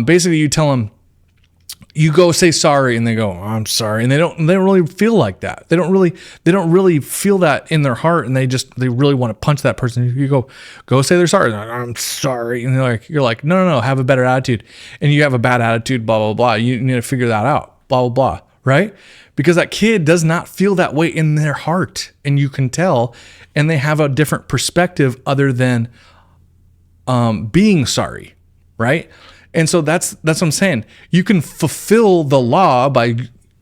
basically you tell them, you go say sorry, and they go, I'm sorry. And they don't really feel like that. They don't really feel that in their heart. And they really want to punch that person. You go say they're sorry. I'm sorry. And you're like, no, have a better attitude. And you have a bad attitude, blah, blah, blah. You need to figure that out, blah, blah, blah. Right? Because that kid does not feel that way in their heart. And you can tell, and they have a different perspective other than being sorry. Right? And so that's what I'm saying. You can fulfill the law by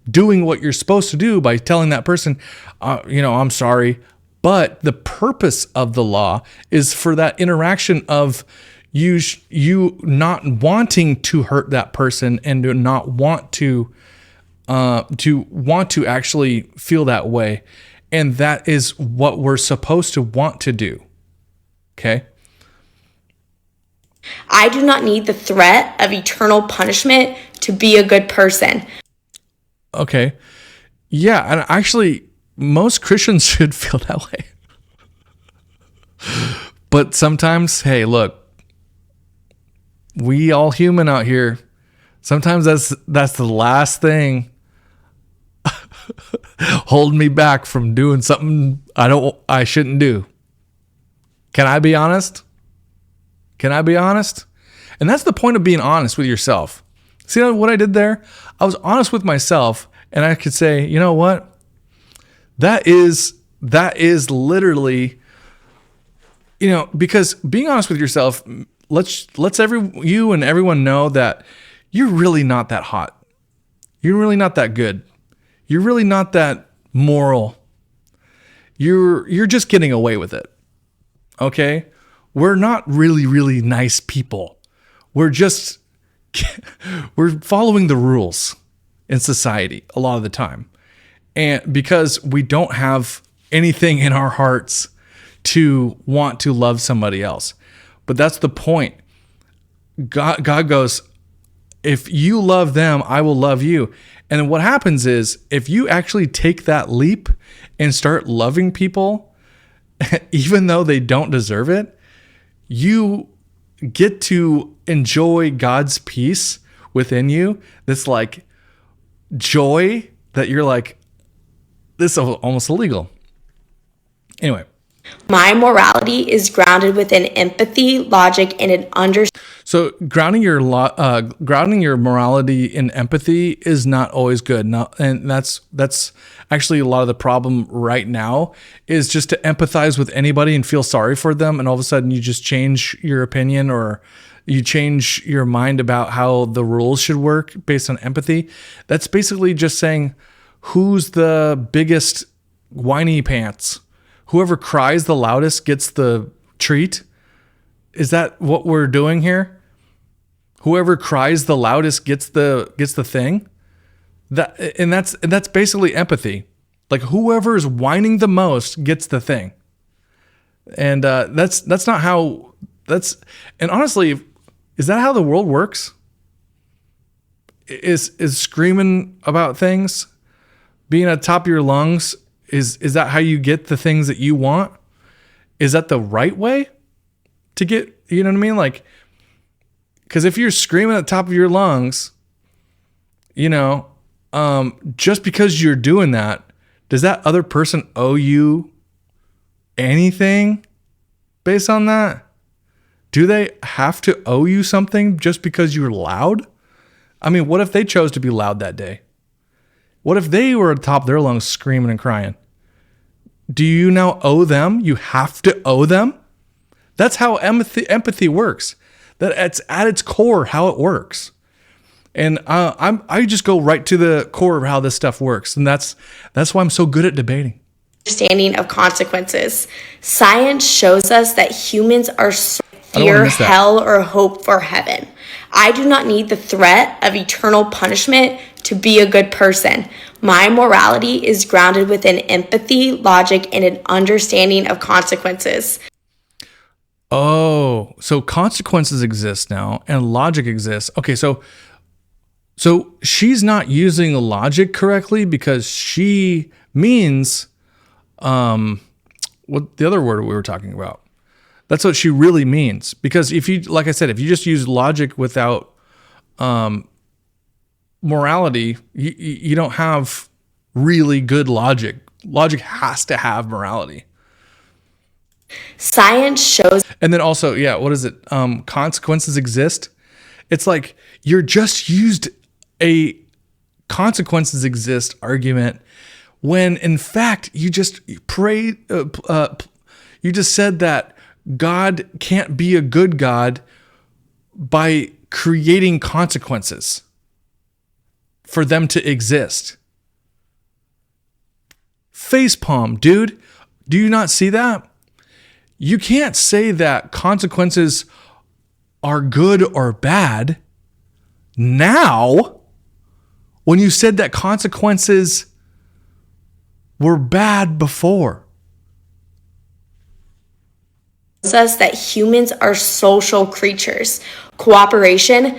doing what you're supposed to do, by telling that person, I'm sorry. But the purpose of the law is for that interaction of you not wanting to hurt that person and to not want to actually feel that way. And that is what we're supposed to want to do. Okay? I do not need the threat of eternal punishment to be a good person. Okay. Yeah, and actually, most Christians should feel that way. But sometimes, hey, look, we all human out here. Sometimes that's the last thing holding me back from doing something I shouldn't do. Can I be honest? And that's the point of being honest with yourself. See what I did there? I was honest with myself, and I could say, you know what? That is literally, because being honest with yourself lets you and everyone know that you're really not that hot. You're really not that good. You're really not that moral. You're just getting away with it. Okay? We're not really, really nice people. We're following the rules in society a lot of the time. And because we don't have anything in our hearts to want to love somebody else. But that's the point. God goes, if you love them, I will love you. And then what happens is, if you actually take that leap and start loving people, even though they don't deserve it, you get to enjoy God's peace within you. This like joy that you're like, this is almost illegal. Anyway. My morality is grounded within empathy, logic, and an understanding. So grounding your morality in empathy is not always good. And that's actually a lot of the problem right now, is just to empathize with anybody and feel sorry for them, and all of a sudden you just change your opinion or you change your mind about how the rules should work based on empathy. That's basically just saying, who's the biggest whiny pants? Whoever cries the loudest gets the treat. Is that what we're doing here? Whoever cries the loudest gets the thing. That's basically empathy. Like, whoever is whining the most gets the thing. And that's not how. And honestly, is that how the world works? Is screaming about things, being at the top of your lungs, is that how you get the things that you want? Is that the right way to get, you know what I mean? Like, because if you're screaming at the top of your lungs, just because you're doing that, does that other person owe you anything based on that? Do they have to owe you something just because you're loud? I mean, what if they chose to be loud that day? What if they were at the top of their lungs screaming and crying? Do you now owe them? You have to owe them? That's how empathy works. That it's at its core how it works. And I just go right to the core of how this stuff works. And that's why I'm so good at debating. Understanding of consequences. Science shows us that humans are fear hell or hope for heaven. I do not need the threat of eternal punishment to be a good person. My morality is grounded within empathy, logic, and an understanding of consequences. Oh, so consequences exist now and logic exists. Okay, so she's not using logic correctly because she means what the other word we were talking about. That's what she really means. Because if you, like I said, if you just use logic without morality, you don't have really good logic. Logic has to have morality. Science shows. And then also, yeah, what is it? Consequences exist. It's like you're just used a consequences exist argument when in fact you just you just said that God can't be a good God by creating consequences for them to exist. Facepalm, dude. Do you not see that? You can't say that consequences are good or bad now when you said that consequences were bad before. Us that humans are social creatures. Cooperation.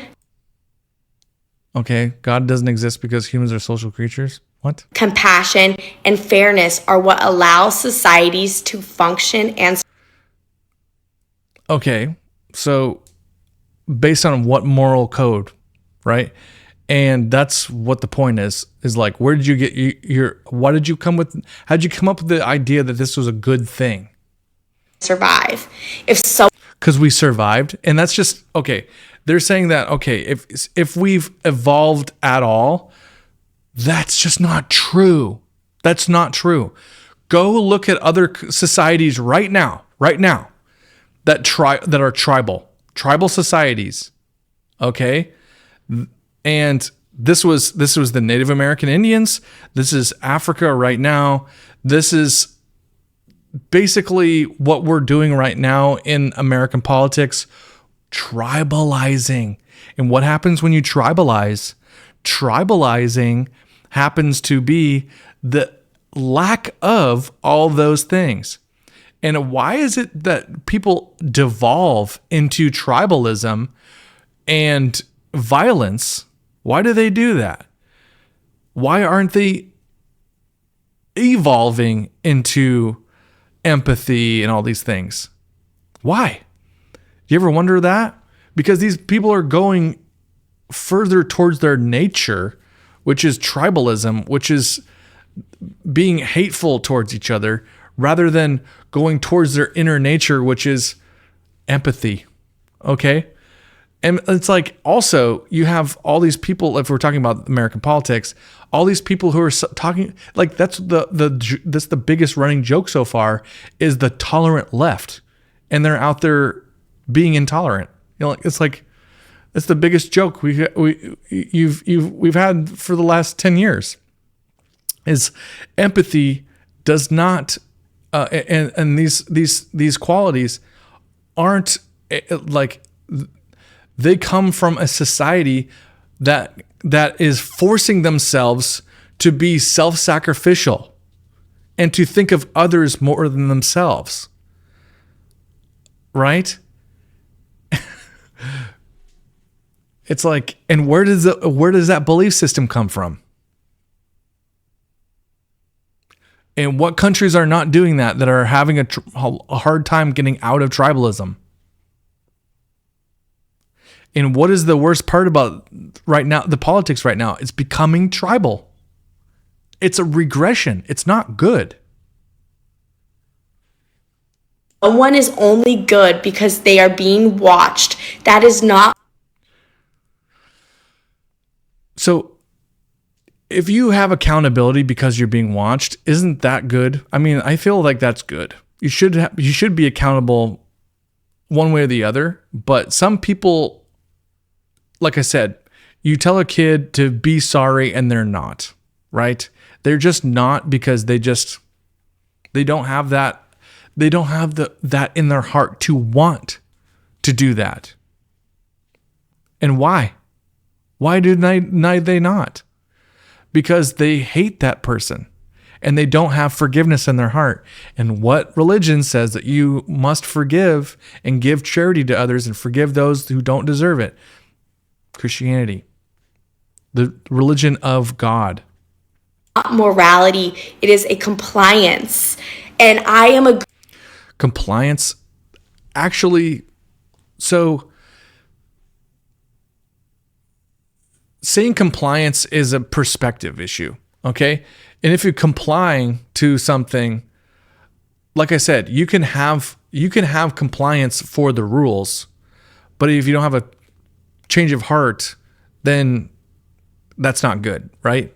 Okay, God doesn't exist because humans are social creatures? What? Compassion and fairness are what allow societies to function and. Okay, so based on what moral code, right? And that's what the point is like, where did you get how'd you come up with the idea that this was a good thing? Survive. Because we survived. And that's just, okay, they're saying that, okay, if we've evolved at all, that's just not true. That's not true. Go look at other societies right now, that are tribal societies. Okay. And this was the Native American Indians. This is Africa right now. This is basically what we're doing right now in American politics, tribalizing. And what happens when you tribalize? Tribalizing happens to be the lack of all those things. And why is it that people devolve into tribalism and violence? Why do they do that? Why aren't they evolving into empathy and all these things? Why? Do you ever wonder that? Because these people are going further towards their nature, which is tribalism, which is being hateful towards each other, rather than going towards their inner nature, which is empathy. Okay? And it's like, also, you have all these people, if we're talking about American politics, all these people who are talking, like, that's the biggest running joke so far, is the tolerant left. And they're out there being intolerant. You know, it's like, it's the biggest joke we've had for the last 10 years. Is empathy does not, and these qualities aren't like, they come from a society that is forcing themselves to be self-sacrificial and to think of others more than themselves. Right? It's like, and where does that belief system come from? And what countries are not doing that are having a hard time getting out of tribalism? And what is the worst part about right now, the politics right now? It's becoming tribal. It's a regression. It's not good. Someone is only good because they are being watched. That is not. So if you have accountability because you're being watched, isn't that good? I mean, I feel like that's good. You should be accountable one way or the other, but some people, like I said, you tell a kid to be sorry and they're not, right? They're just not, because they don't have that. They don't have that in their heart to want to do that. And why? Why do they not? Because they hate that person and they don't have forgiveness in their heart. And what religion says that you must forgive and give charity to others and forgive those who don't deserve it? Christianity, the religion of God. Not morality, it is a compliance. And I am a Compliance, actually, so saying compliance is a perspective issue, okay? And if you're complying to something, like I said, you can have compliance for the rules, but if you don't have a change of heart, then that's not good, right?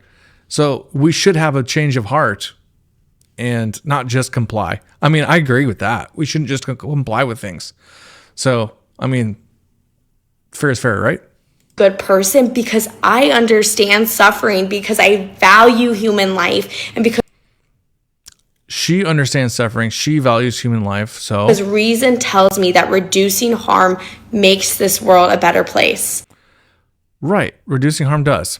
So we should have a change of heart and not just comply. I mean, I agree with that. We shouldn't just comply with things. So, I mean, fair is fair, right? good person because I understand suffering, because I value human life, and because She understands suffering. She values human life. So reason tells me that reducing harm makes this world a better place. right, reducing harm does.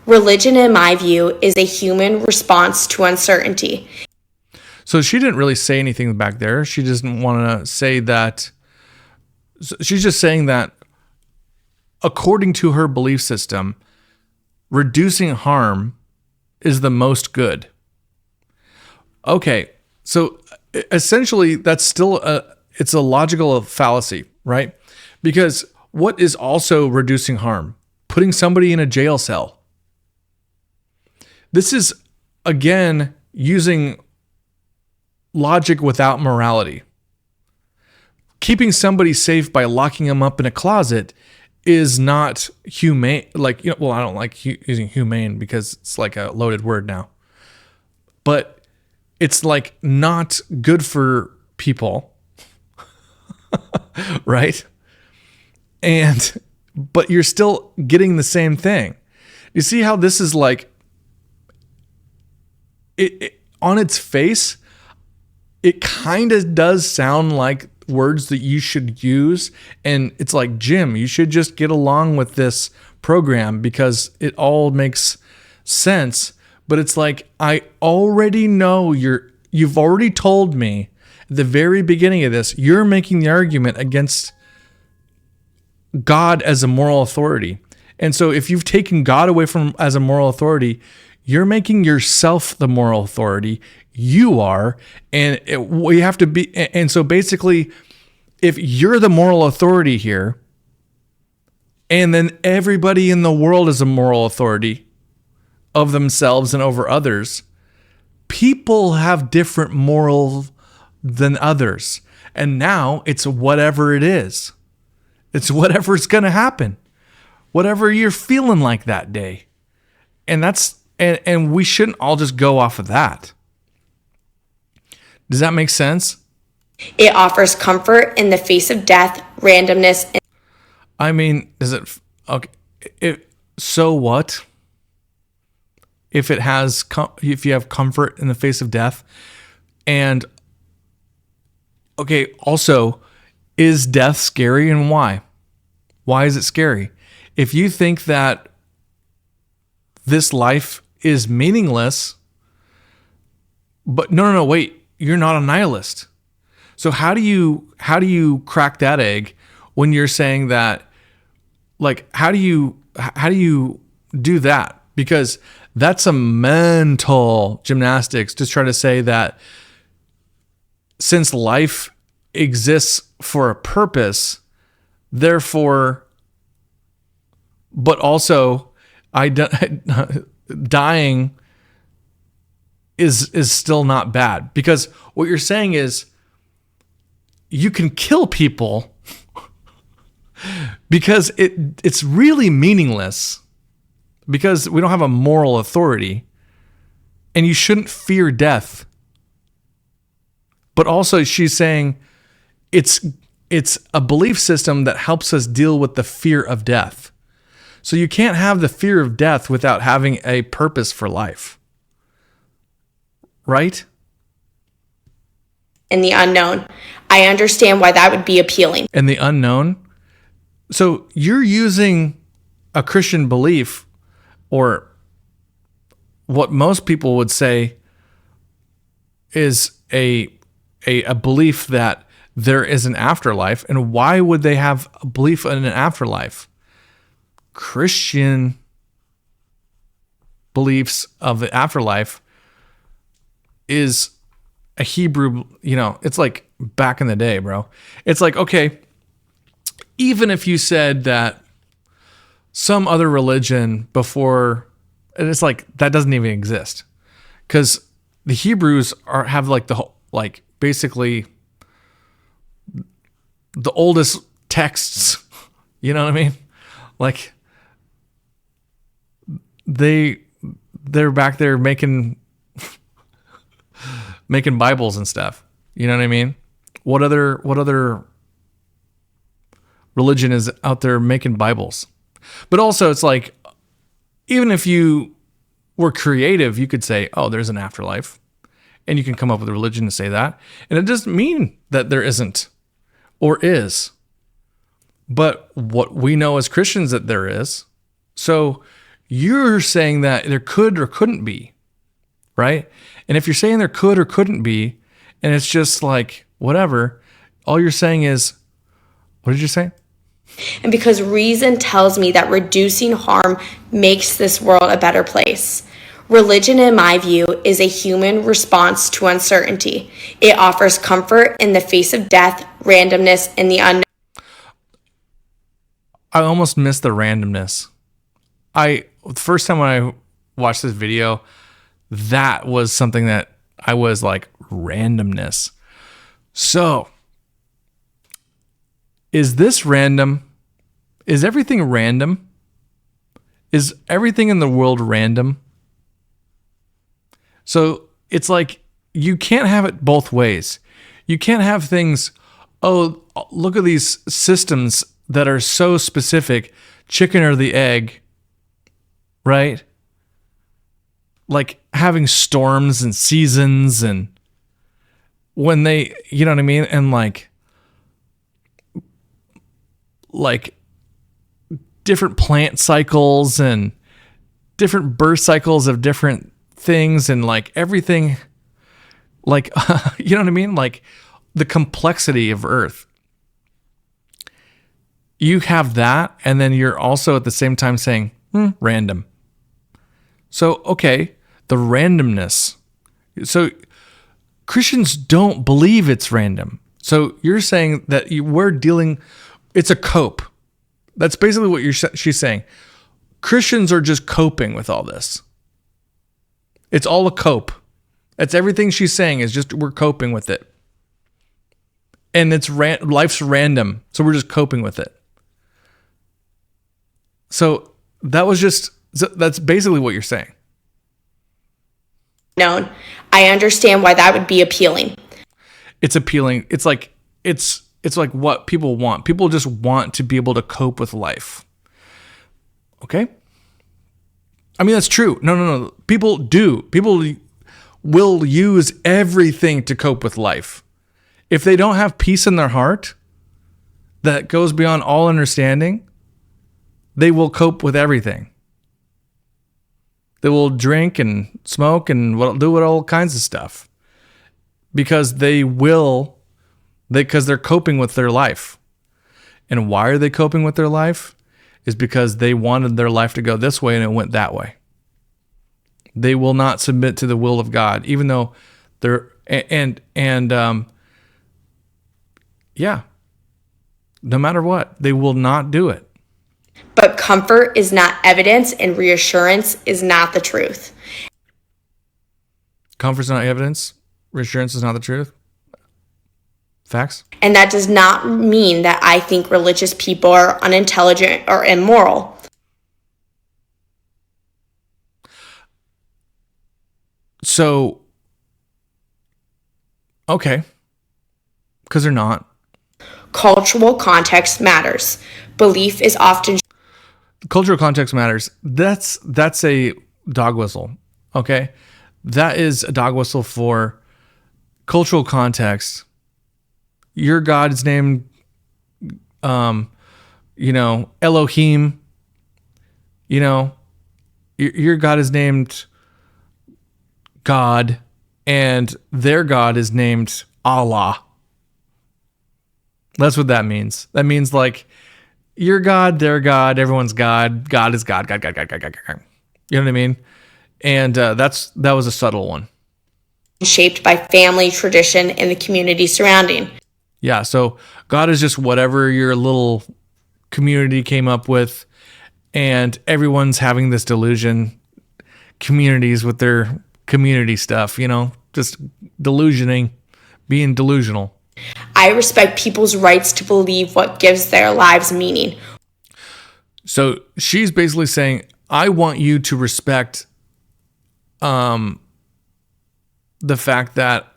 Religion, in my view, is a human response to uncertainty. So she didn't really say anything back there. She doesn't want to say that. She's just saying that according to her belief system, reducing harm is the most good. Okay, so essentially that's still it's a logical fallacy, right? Because what is also reducing harm? Putting somebody in a jail cell. This is, again, using logic without morality. Keeping somebody safe by locking them up in a closet is not humane. Like, well, I don't like using humane because it's like a loaded word now. But it's like not good for people, right? But you're still getting the same thing. You see how this is like, it on its face, it kind of does sound like words that you should use. And it's like, Jim, you should just get along with this program because it all makes sense. But it's like, I already know you've already told me at the very beginning of this, you're making the argument against God as a moral authority. And so if you've taken God away from as a moral authority, you're making yourself the moral authority. You are. And we have to be. And so basically, if you're the moral authority here, and then everybody in the world is a moral authority of themselves and over others, people have different morals than others. And now it's whatever it is. It's whatever's going to happen. Whatever you're feeling like that day. And and we shouldn't all just go off of that. Does that make sense? It offers comfort in the face of death, randomness, and I mean, is it okay? So what? If you have comfort in the face of death, and okay, also, is death scary and why? Why is it scary? If you think that this life is meaningless, but no, wait, you're not a nihilist. So how do you crack that egg when you're saying that? Like, how do you do that? Because that's a mental gymnastics to try to say that since life exists for a purpose, therefore, but also dying is still not bad. Because what you're saying is you can kill people because it's really meaningless, because we don't have a moral authority, and you shouldn't fear death. But also she's saying it's it's a belief system that helps us deal with the fear of death. So you can't have the fear of death without having a purpose for life. Right? In the unknown. I understand why that would be appealing. And the unknown. So you're using a Christian belief, or what most people would say is a belief that there is an afterlife. And why would they have a belief in an afterlife? Christian beliefs of the afterlife is a Hebrew, it's like back in the day, bro. It's like, okay, even if you said that some other religion before, and it's like, that doesn't even exist. Because the Hebrews have like the whole, like basically the oldest texts, you know what I mean? Like they're back there making Bibles and stuff. You know what I mean? What other religion is out there making Bibles? But also it's like, even if you were creative, you could say, oh, there's an afterlife. And you can come up with a religion to say that. And it doesn't mean that there isn't or is. But what we know as Christians that there is. So you're saying that there could or couldn't be, right? And if you're saying there could or couldn't be, and it's just like, whatever, all you're saying is, what did you say? And because reason tells me that reducing harm makes this world a better place. Religion, in my view, is a human response to uncertainty. It offers comfort in the face of death, randomness, and the unknown. I almost missed the randomness. The first time when I watched this video, that was something that I was like, randomness. So, is this random? Is everything random? Is everything in the world random? So it's like, you can't have it both ways. You can't have things, oh, look at these systems that are so specific, chicken or the egg, right? Like having storms and seasons, and when they, you know what I mean? And like different plant cycles and different birth cycles of different things, and like everything, like, you know what I mean? Like the complexity of Earth. You have that, and then you're also at the same time saying, random. So, okay, the randomness. So Christians don't believe it's random. So you're saying that it's a cope. That's basically what she's saying. Christians are just coping with all this. It's all a cope. That's everything she's saying, is just we're coping with it. And life's random, so we're just coping with it. So that's basically what you're saying. Known. I understand why that would be appealing. It's appealing. It's like what people want. People just want to be able to cope with life. Okay? I mean, that's true. No. People do. People will use everything to cope with life. If they don't have peace in their heart that goes beyond all understanding, they will cope with everything. They will drink and smoke and do all kinds of stuff because because they're coping with their life. And why are they coping with their life? Is because they wanted their life to go this way and it went that way. They will not submit to the will of God, even though no matter what, they will not do it. But comfort is not evidence, and reassurance is not the truth. Comfort is not evidence. Reassurance is not the truth. Facts. And that does not mean that I think religious people are unintelligent or immoral. So, okay. Because they're not. Cultural context matters. Belief is often Cultural context matters. That's a dog whistle. Okay. That is a dog whistle for cultural context. Your God is named, Elohim. Your God is named God, and their God is named Allah. That's what that means. That means like your God, their God, everyone's God. God is God. God. You know what I mean? And that was a subtle one. shaped by family, tradition, and the community surrounding. Yeah, so God is just whatever your little community came up with, and everyone's having this delusion. Communities with their community stuff, just delusioning, being delusional. I respect people's rights to believe what gives their lives meaning. So she's basically saying, I want you to respect the fact that,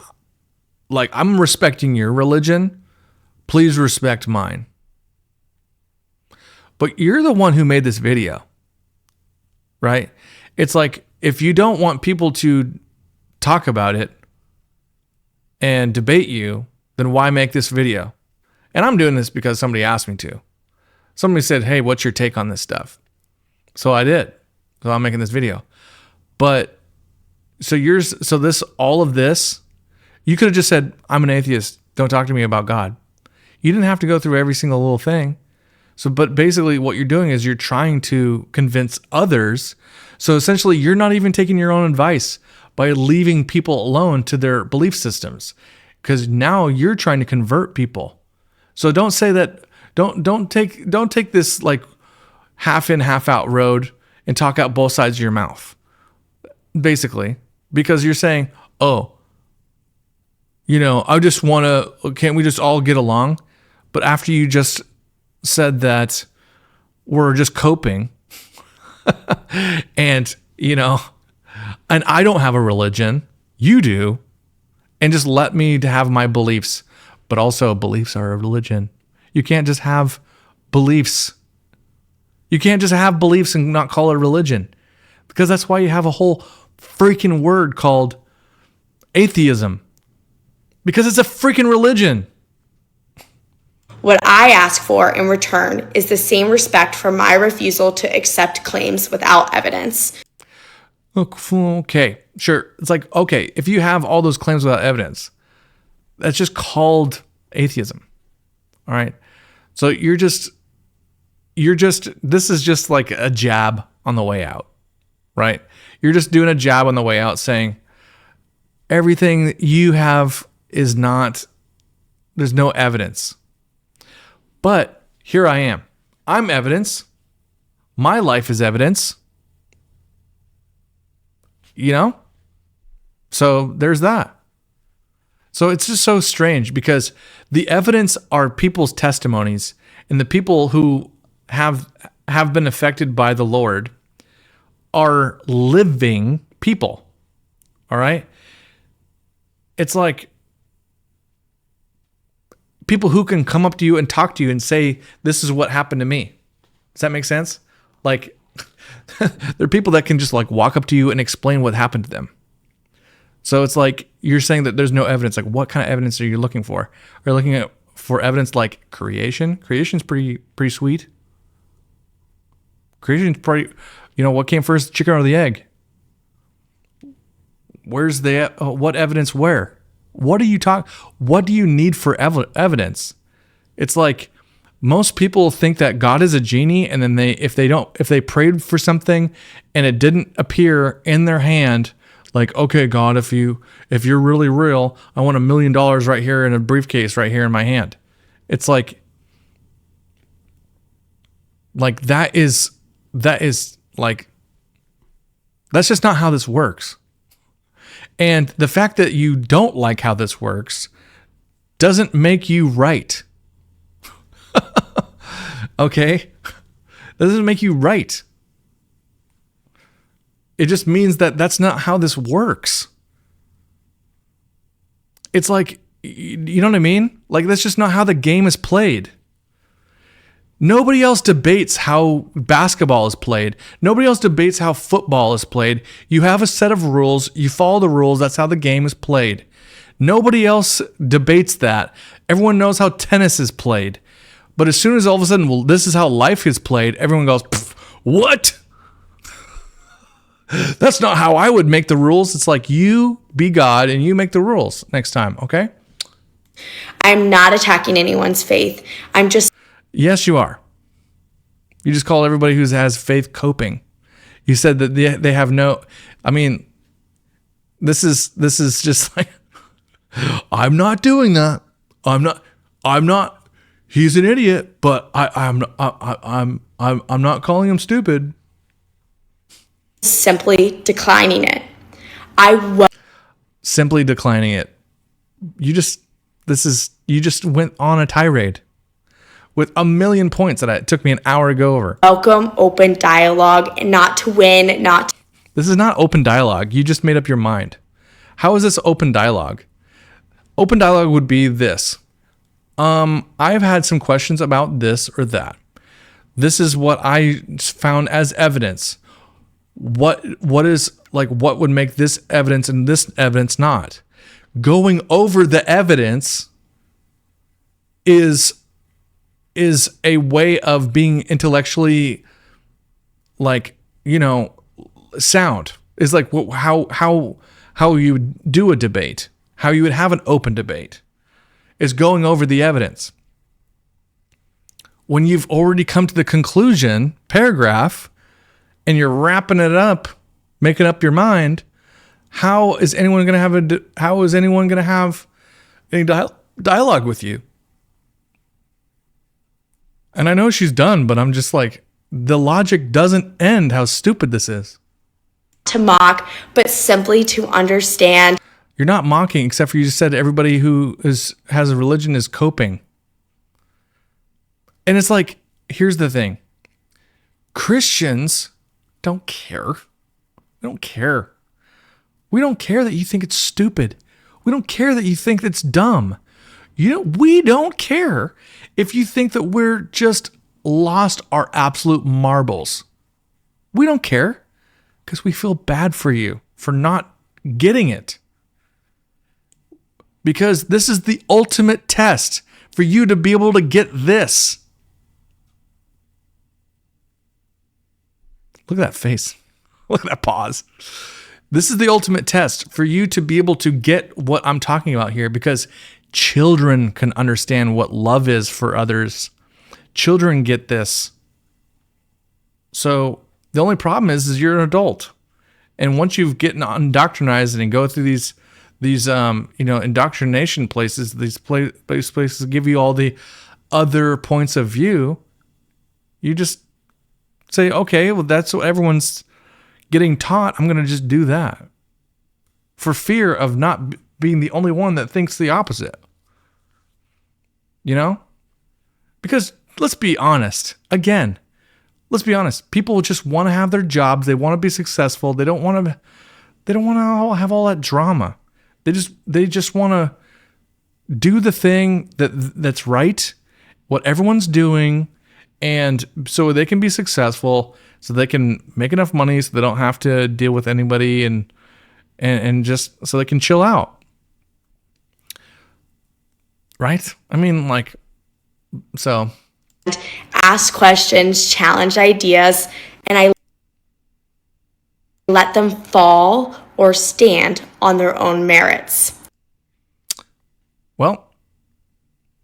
like, I'm respecting your religion. Please respect mine. But you're the one who made this video, right? It's like, if you don't want people to talk about it and debate you, then why make this video? And I'm doing this because somebody asked me to. Somebody said, hey, what's your take on this stuff? So I did. So I'm making this video. But all of this, you could have just said, I'm an atheist. Don't talk to me about God. You didn't have to go through every single little thing. But basically what you're doing is you're trying to convince others. So essentially you're not even taking your own advice by leaving people alone to their belief systems, because now you're trying to convert people. So don't say that, don't take this like half in, half out road and talk out both sides of your mouth, basically, because you're saying, I just want to, can't we just all get along? But after you just said that we're just coping and, and I don't have a religion, you do, and just let me to have my beliefs, but also beliefs are a religion. You can't just have beliefs. You can't just have beliefs and not call it a religion, because that's why you have a whole freaking word called atheism, because it's a freaking religion. What I ask for in return is the same respect for my refusal to accept claims without evidence. Okay, sure. It's like, okay, if you have all those claims without evidence, that's just called atheism. All right. So this is just like a jab on the way out, right? You're just doing a jab on the way out saying everything that you have is not, there's no evidence. But here I am. I'm evidence. My life is evidence. So there's that. So it's just so strange, because the evidence are people's testimonies, and the people who have been affected by the Lord are living people. All right? It's like people who can come up to you and talk to you and say, this is what happened to me. Does that make sense? Like, there are people that can just like walk up to you and explain what happened to them. So it's like you're saying that there's no evidence. Like, what kind of evidence are you looking for? Are you looking for evidence like creation? Creation's pretty sweet. Creation's pretty, what came first, the chicken or the egg? Where's what evidence where? What do you need for evidence? It's like most people think that God is a genie, and then if they prayed for something and it didn't appear in their hand, like, okay, God, if you're really real, I want $1 million right here in a briefcase right here in my hand. It's like that is like, that's just not how this works. And the fact that you don't like how this works doesn't make you right. Okay? That doesn't make you right. It just means that that's not how this works. It's like You know what I mean? Like, that's just not how the game is played. Nobody else debates how basketball is played. Nobody else debates how football is played. You have a set of rules. You follow the rules. That's how the game is played. Nobody else debates that. Everyone knows how tennis is played. But as soon as all of a sudden, well, this is how life is played, everyone goes, what? That's not how I would make the rules. It's like, you be God and you make the rules next time, okay? I'm not attacking anyone's faith. I'm just... Yes, you are. You just call everybody who has faith coping. You said that they have no... I mean, this is just like... I'm not doing that. I'm not... He's an idiot, but I'm not calling him stupid. Simply declining it. Simply declining it. You just went on a tirade with a million points that it took me an hour to go over. Welcome open dialogue, and not to win, not to... This is not open dialogue. You just made up your mind. How is this open dialogue? Open dialogue would be this. I've had some questions about this or that. This is what I found as evidence. What would make this evidence and this evidence not? Going over the evidence is a way of being intellectually, like, sound. Is like how you would do a debate, how you would have an open debate, is going over the evidence. When you've already come to the conclusion paragraph and you're wrapping it up, making up your mind, how is anyone going to have any dialogue with you? And I know she's done, but I'm just like, the logic doesn't end how stupid this is. To mock, but simply to understand. You're not mocking, except for you just said everybody who has a religion is coping. And it's like, here's the thing. Christians don't care. We don't care. We don't care that you think it's stupid. We don't care that you think it's dumb. We don't care if you think that we're just lost our absolute marbles. We don't care because we feel bad for you for not getting it. Because this is the ultimate test for you to be able to get this. Look at that face. Look at that pause. This is the ultimate test for you to be able to get what I'm talking about here, because children can understand what love is for others. Children get this. So the only problem is you're an adult. And once you've gotten indoctrinized and go through these indoctrination places, these places give you all the other points of view, you just say, okay, well, that's what everyone's getting taught. I'm going to just do that for fear of not being the only one that thinks the opposite. Because let's be honest. Again, let's be honest. People just want to have their jobs. They want to be successful. They don't want to have all that drama. They just want to do the thing that's right, what everyone's doing, and so they can be successful, so they can make enough money so they don't have to deal with anybody, and just so they can chill out. Right? I mean, like, so. Ask questions, challenge ideas, and I let them fall or stand on their own merits. Well,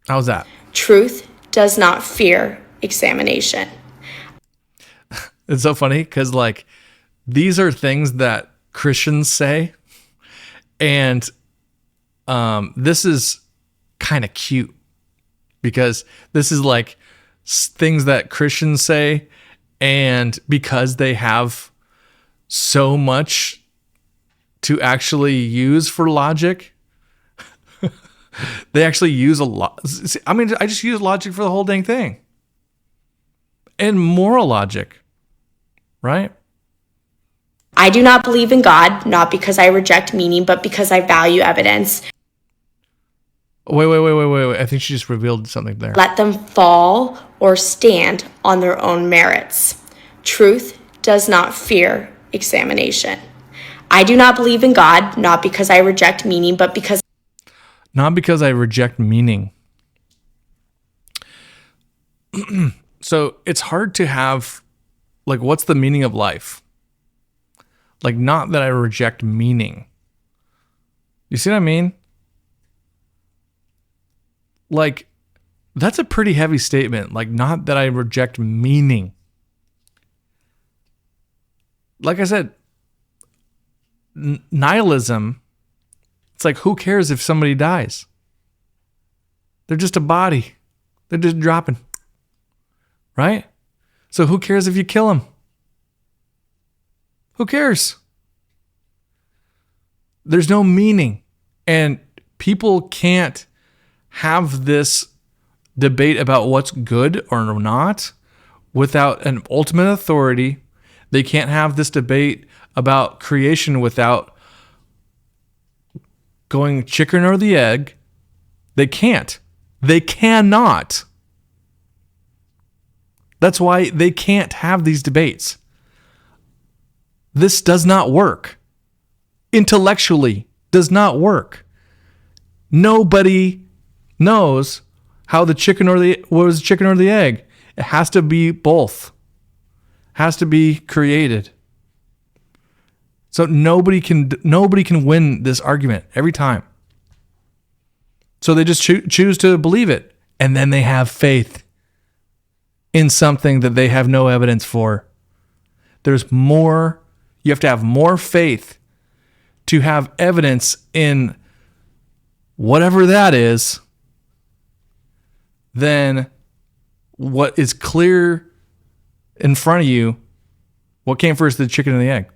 how's that? Truth does not fear examination. It's so funny because, like, these are things that Christians say, and this is kind of cute because this is like things that Christians say, and because they have so much to actually use for logic, they actually use a lot. I mean, I just use logic for the whole dang thing. And moral logic, right? I do not believe in God, not because I reject meaning, but because I value evidence. Wait. I think she just revealed something there. Let them fall or stand on their own merits. Truth does not fear examination. I do not believe in God, not because I reject meaning, but because... Not because I reject meaning. So it's hard to have, like, what's the meaning of life? Like, not that I reject meaning. You see what I mean? Like, that's a pretty heavy statement. Like, not that I reject meaning. Like I said, nihilism, it's like, who cares if somebody dies? They're just a body. They're just dropping. Right? So who cares if you kill them? Who cares? There's no meaning. And people can't have this debate about what's good or not without an ultimate authority. They can't have this debate about creation without going chicken or the egg. They can't. They cannot. That's why they can't have these debates. This does not work. Intellectually, does not work. Nobody knows how the chicken or the what was the chicken or the egg. It has to be both. Has to be created. So nobody can win this argument every time. So they just choose to believe it, and then they have faith in something that they have no evidence for. There's more. You have to have more faith to have evidence in whatever that is than what is clear in front of you. What came first, the chicken and the egg?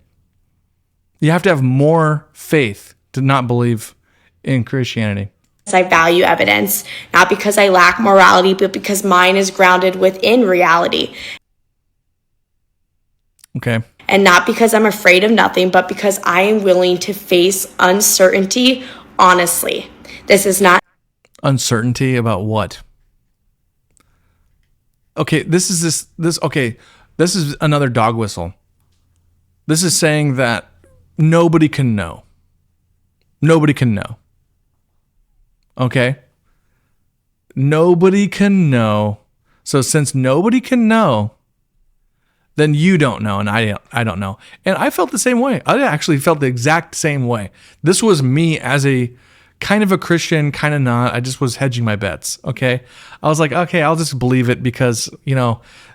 You have to have more faith to not believe in Christianity. I value evidence, not because I lack morality, but because mine is grounded within reality. Okay. And not because I'm afraid of nothing, but because I am willing to face uncertainty honestly. This is not... Uncertainty about what? Okay, this is another dog whistle. This is saying that nobody can know. Nobody can know. Okay? Nobody can know. So since nobody can know, then you don't know, and I don't know. And I felt the same way. I actually felt the exact same way. This was me as a kind of a Christian, kind of not. I just was hedging my bets, okay? I was like, okay, I'll just believe it because,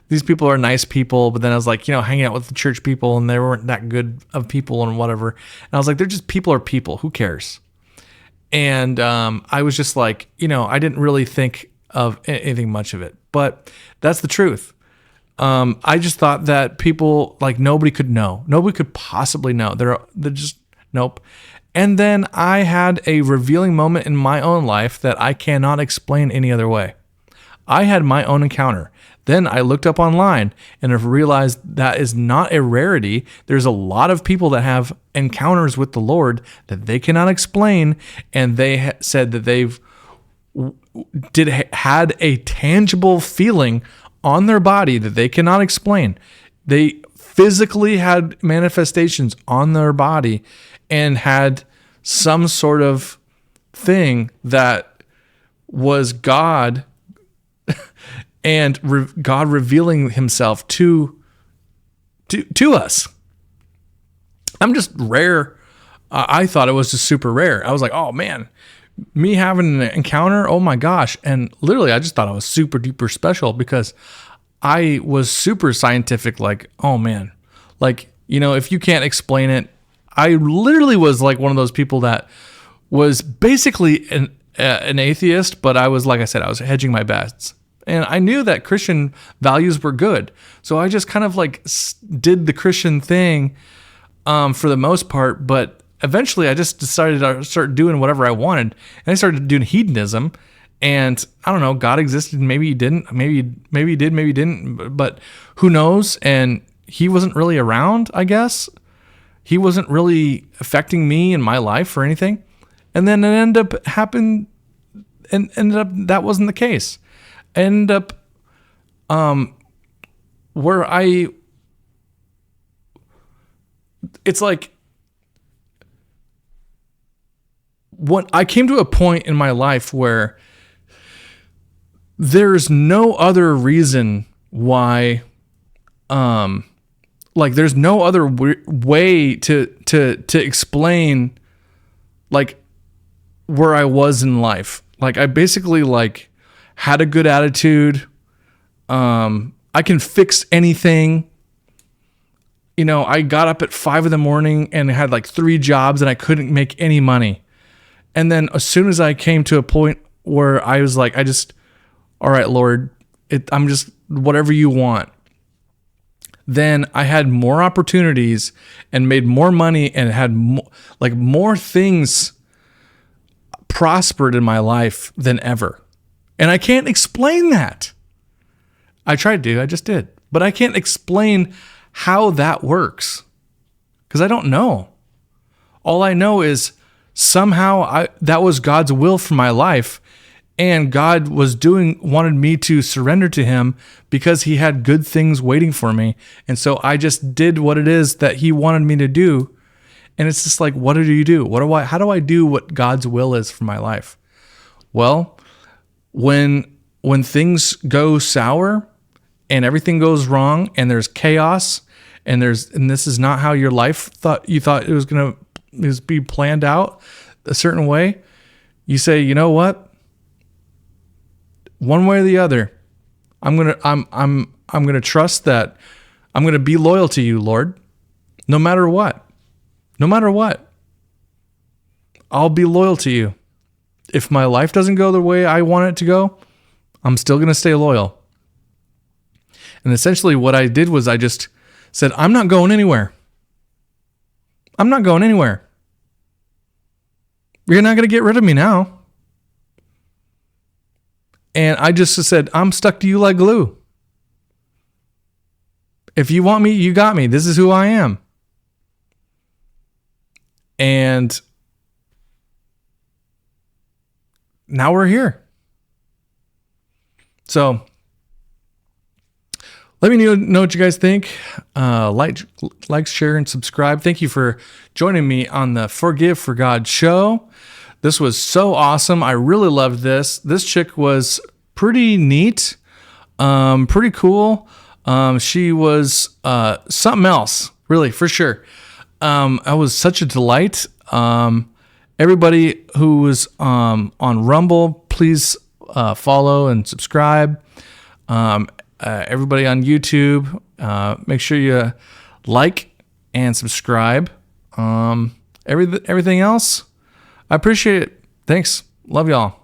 these people are nice people. But then I was like, hanging out with the church people, and they weren't that good of people and whatever. And I was like, they're just people are people. Who cares? And I was just like, I didn't really think of anything much of it. But that's the truth. I just thought that people, like, nobody could know. Nobody could possibly know. They're just, nope. And then I had a revealing moment in my own life that I cannot explain any other way. I had my own encounter. Then I looked up online and have realized that is not a rarity. There's a lot of people that have encounters with the Lord that they cannot explain, and they said that they've had a tangible feeling on their body that they cannot explain. They physically had manifestations on their body and had some sort of thing that was God and God revealing himself to us. I'm just rare. I thought it was just super rare. I was like, oh man, me having an encounter, oh my gosh. And literally, I just thought I was super duper special because I was super scientific. Like, oh man, like, if you can't explain it, I literally was like one of those people that was basically an atheist, but I was, like I said, I was hedging my bets. And I knew that Christian values were good. So I just kind of like did the Christian thing for the most part. But eventually I just decided to start doing whatever I wanted. And I started doing hedonism. And I don't know, God existed. Maybe he didn't. Maybe he did, maybe he didn't. But who knows? And he wasn't really around, I guess. He wasn't really affecting me in my life or anything. And then it ended up and ended up that wasn't the case. I ended up where it's like what I came to a point in my life where there's no other reason why like there's no other way to explain like where I was in life. Like I basically like had a good attitude. I can fix anything. You know, I got up at 5 a.m. and had like 3 jobs and I couldn't make any money. And then as soon as I came to a point where I was like, all right, Lord, I'm just whatever you want. Then I had more opportunities and made more money and had more things prospered in my life than ever. And I can't explain that. I tried to, I just did. But I can't explain how that works because I don't know. All I know is somehow that was God's will for my life, and God wanted me to surrender to him because he had good things waiting for me. And so I just did what it is that he wanted me to do. And it's just like, what do you do? How do I do what God's will is for my life? Well, when things go sour and everything goes wrong and there's chaos and this is not how your life you thought it was going to be planned out a certain way, you say, you know what? One way or the other, I'm going to trust that I'm going to be loyal to you, Lord, no matter what. No matter what. I'll be loyal to you. If my life doesn't go the way I want it to go, I'm still going to stay loyal. And essentially what I did was I just said, I'm not going anywhere. I'm not going anywhere. You're not going to get rid of me now. And I just said, I'm stuck to you like glue. If you want me, you got me. This is who I am. And now we're here. So let me know what you guys think. Like, share, and subscribe. Thank you for joining me on the Forgive for God show. This was so awesome. I really loved this. This chick was pretty neat, pretty cool. She was something else, really, for sure. I was such a delight. Everybody who was on Rumble, please follow and subscribe. Everybody on YouTube, make sure you like and subscribe. Everything else, I appreciate it. Thanks. Love y'all.